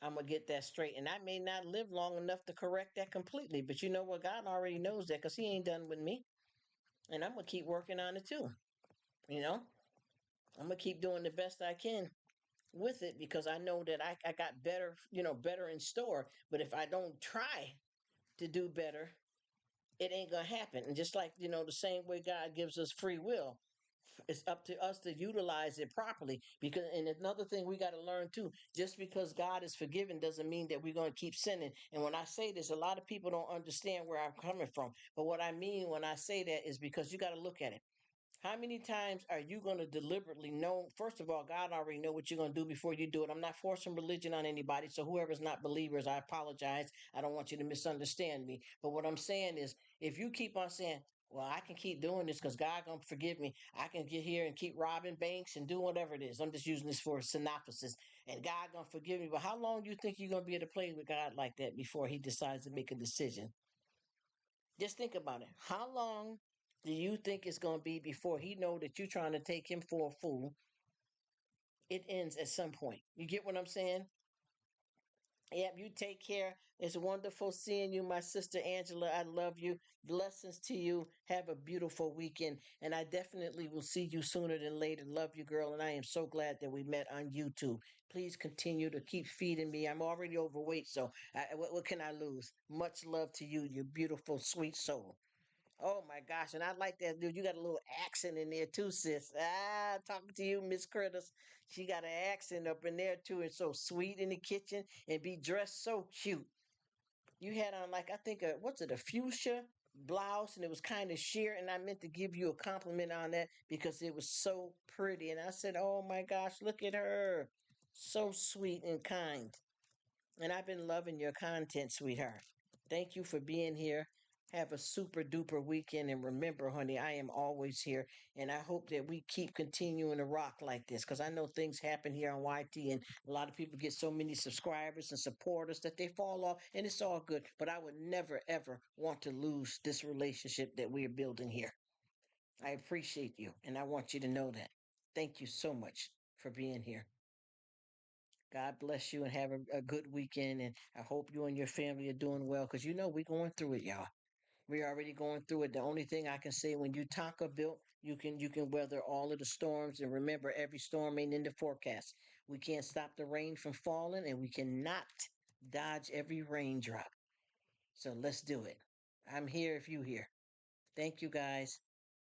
S1: I'm going to get that straight. And I may not live long enough to correct that completely. But you know what? God already knows that because He ain't done with me. And I'm going to keep working on it too. You know, I'm going to keep doing the best I can with it because I know that I got better, better in store. But if I don't try to do better, it ain't going to happen. And just like, the same way God gives us free will, it's up to us to utilize it properly. Because, and another thing we got to learn too, just because God is forgiven doesn't mean that we're going to keep sinning. And when I say this, a lot of people don't understand where I'm coming from. But what I mean when I say that is because you got to look at it. How many times are you going to deliberately know? First of all, God already know what you're going to do before you do it. I'm not forcing religion on anybody. So whoever's not believers, I apologize. I don't want you to misunderstand me. But what I'm saying is, if you keep on saying, well, I can keep doing this because God going to forgive me. I can get here and keep robbing banks and do whatever it is. I'm just using this for a synopsis. And God going to forgive me. But how long do you think you're going to be able to play with God like that before He decides to make a decision? Just think about it. How long do you think it's going to be before He know that you're trying to take Him for a fool? It ends at some point. You get what I'm saying? Yep, you take care. It's wonderful seeing you, my sister Angela. I love you. Blessings to you. Have a beautiful weekend. And I definitely will see you sooner than later. Love you, girl. And I am so glad that we met on YouTube. Please continue to keep feeding me. I'm already overweight, so what can I lose? Much love to you, you beautiful, sweet soul. Oh my gosh, and I like that, dude. You got a little accent in there too, sis. Talking to you, Miss Critters. She got an accent up in there too, and so sweet in the kitchen and be dressed so cute. You had on like I think what's it, a fuchsia blouse, and it was kind of sheer, and I meant to give you a compliment on that because it was so pretty. And I said, oh my gosh, look at her. So sweet and kind. And I've been loving your content, sweetheart. Thank you for being here. Have a super duper weekend. And remember, honey, I am always here. And I hope that we keep continuing to rock like this because I know things happen here on YT and a lot of people get so many subscribers and supporters that they fall off. And it's all good. But I would never, ever want to lose this relationship that we're building here. I appreciate you. And I want you to know that. Thank you so much for being here. God bless you and have a good weekend. And I hope you and your family are doing well because we're going through it, y'all. We're already going through it. The only thing I can say when you Tonka built, you can weather all of the storms. And remember, every storm ain't in the forecast. We can't stop the rain from falling, and we cannot dodge every raindrop. So let's do it. I'm here if you here. Thank you guys.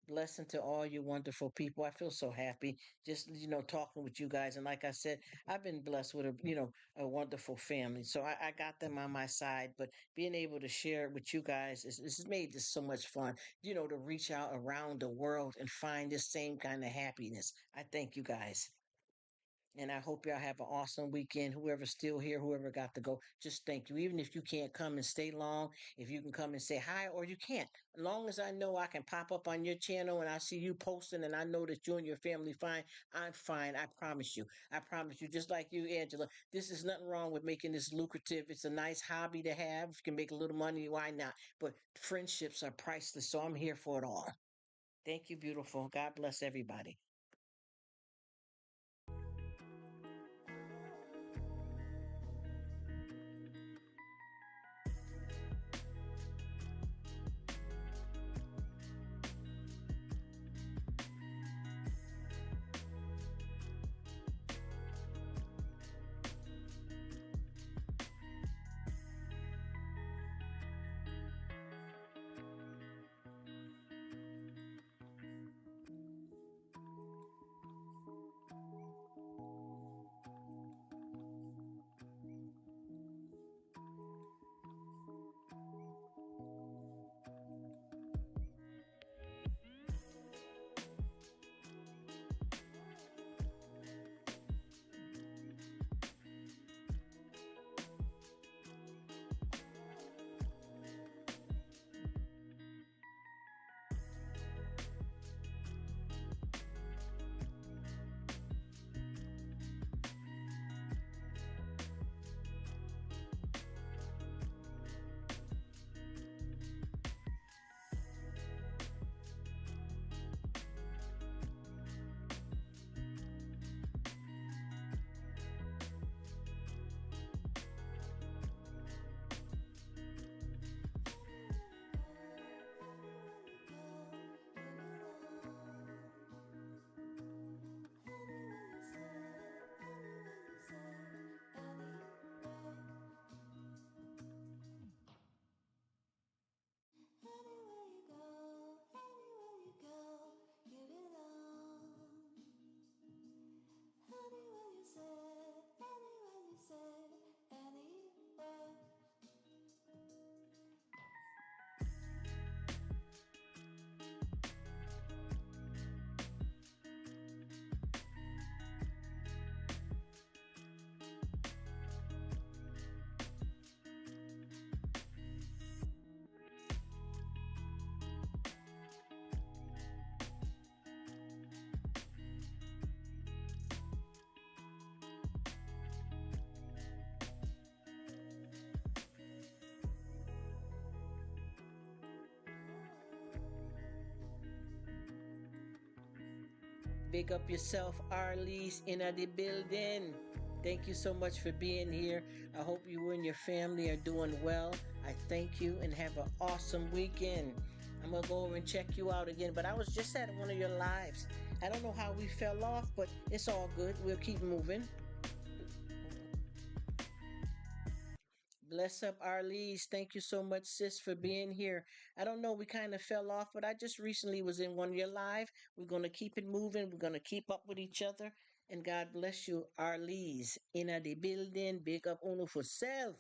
S1: Blessing to all you wonderful people. I feel so happy just talking with you guys. And like I said, I've been blessed with a wonderful family. So I got them on my side. But being able to share it with you guys is made this so much fun. To reach out around the world and find this same kind of happiness. I thank you guys. And I hope y'all have an awesome weekend. Whoever's still here, whoever got to go, just thank you. Even if you can't come and stay long, if you can come and say hi or you can't. As long as I know I can pop up on your channel and I see you posting and I know that you and your family fine, I'm fine. I promise you. I promise you. Just like you, Angela, this is nothing wrong with making this lucrative. It's a nice hobby to have. If you can make a little money, why not? But friendships are priceless, so I'm here for it all. Thank you, beautiful. God bless everybody. Big up yourself, Arlise, in the building. Thank you so much for being here. I hope you and your family are doing well. I thank you and have an awesome weekend. I'm going to go over and check you out again. But I was just at one of your lives. I don't know how we fell off, but it's all good. We'll keep moving. Bless up, Arlise. Thank you so much, sis, for being here. I don't know, we kind of fell off, but I just recently was in one of your live. We're going to keep it moving. We're going to keep up with each other. And God bless you, Arlise. In the building, big up Uno for self.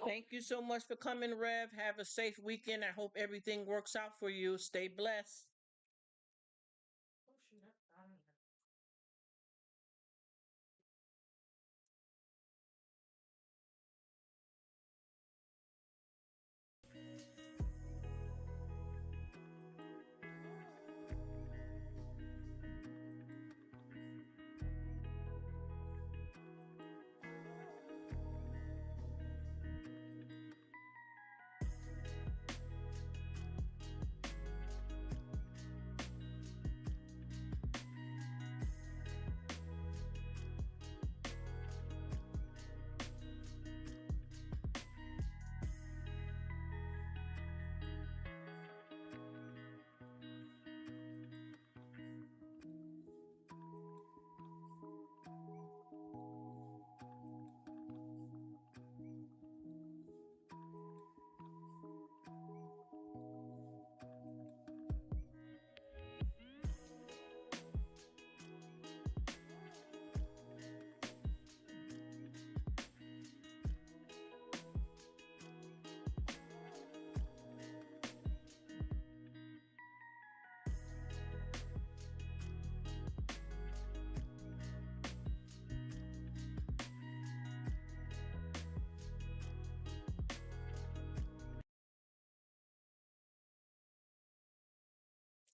S1: Thank you so much for coming, Rev. Have a safe weekend. I hope everything works out for you. Stay blessed. Oh, shoot, I don't know.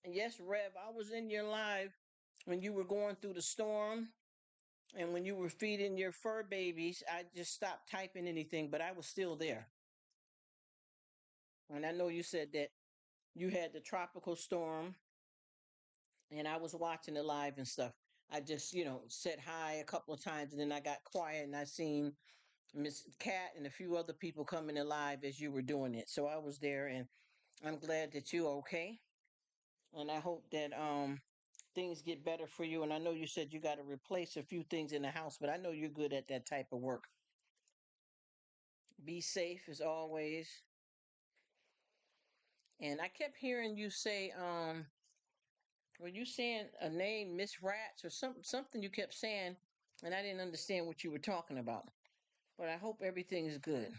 S1: Yes, Rev, I was in your live when you were going through the storm and when you were feeding your fur babies. I just stopped typing anything, but I was still there. And I know you said that you had the tropical storm, and I was watching the live and stuff. I just, said hi a couple of times, and then I got quiet, and I seen Miss Cat and a few other people coming alive as you were doing it. So I was there, and I'm glad that you're okay. And I hope that things get better for you. And I know you said you got to replace a few things in the house, but I know you're good at that type of work. Be safe as always. And I kept hearing you say, were you saying a name, Miss Rats, or something you kept saying, and I didn't understand what you were talking about. But I hope everything is good.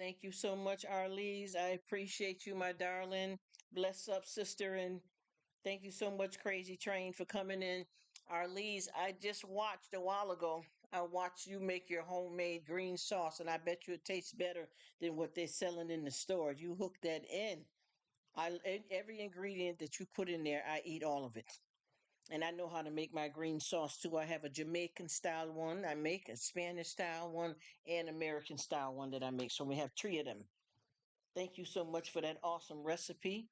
S1: Thank you so much, Arlise. I appreciate you, my darling. Bless up, sister, and thank you so much, Crazy Train, for coming in. Arlise, I just watched a while ago. I watched you make your homemade green sauce, and I bet you it tastes better than what they're selling in the store. You hook that in. Every ingredient that you put in there, I eat all of it. And I know how to make my green sauce too. I have a Jamaican style one I make, a Spanish style one, and American style one that I make. So we have three of them. Thank you so much for that awesome recipe.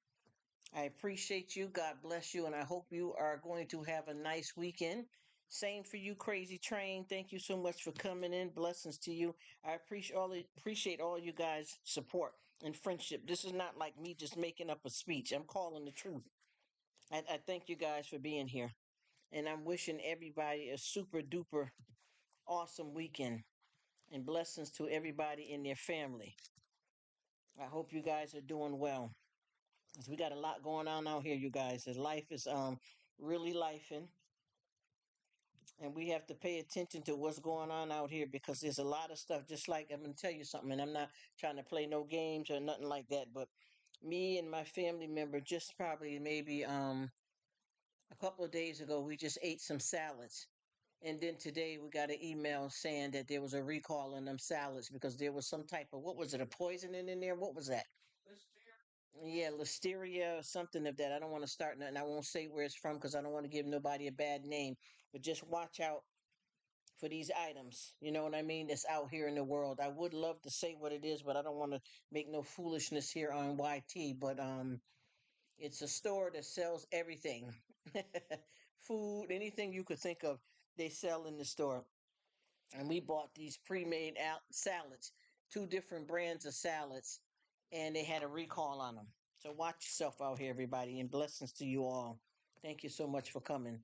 S1: I appreciate you. God bless you. And I hope you are going to have a nice weekend. Same for you, Crazy Train. Thank you so much for coming in. Blessings to you. I appreciate all you guys' support and friendship. This is not like me just making up a speech. I'm calling the truth. I thank you guys for being here. And I'm wishing everybody a super duper awesome weekend and blessings to everybody in their family. I hope you guys are doing well. 'Cause we got a lot going on out here, you guys. The life is really lifing, and we have to pay attention to what's going on out here because there's a lot of stuff. Just like I'm gonna tell you something, and I'm not trying to play no games or nothing like that, but me and my family member just probably maybe a couple of days ago we just ate some salads. And then today we got an email saying that there was a recall on them salads because there was some type of, what was it, a poisoning in there? What was that? Yeah, listeria or something of that. I don't want to start nothing. I won't say where it's from because I don't want to give nobody a bad name. But just watch out for these items. You know what I mean? That's out here in the world. I would love to say what it is, but I don't want to make no foolishness here on YT. But it's a store that sells everything, food, anything you could think of. They sell in the store. And we bought these pre-made salads, two different brands of salads, and they had a recall on them. So watch yourself out here, everybody, and blessings to you all. Thank you so much for coming.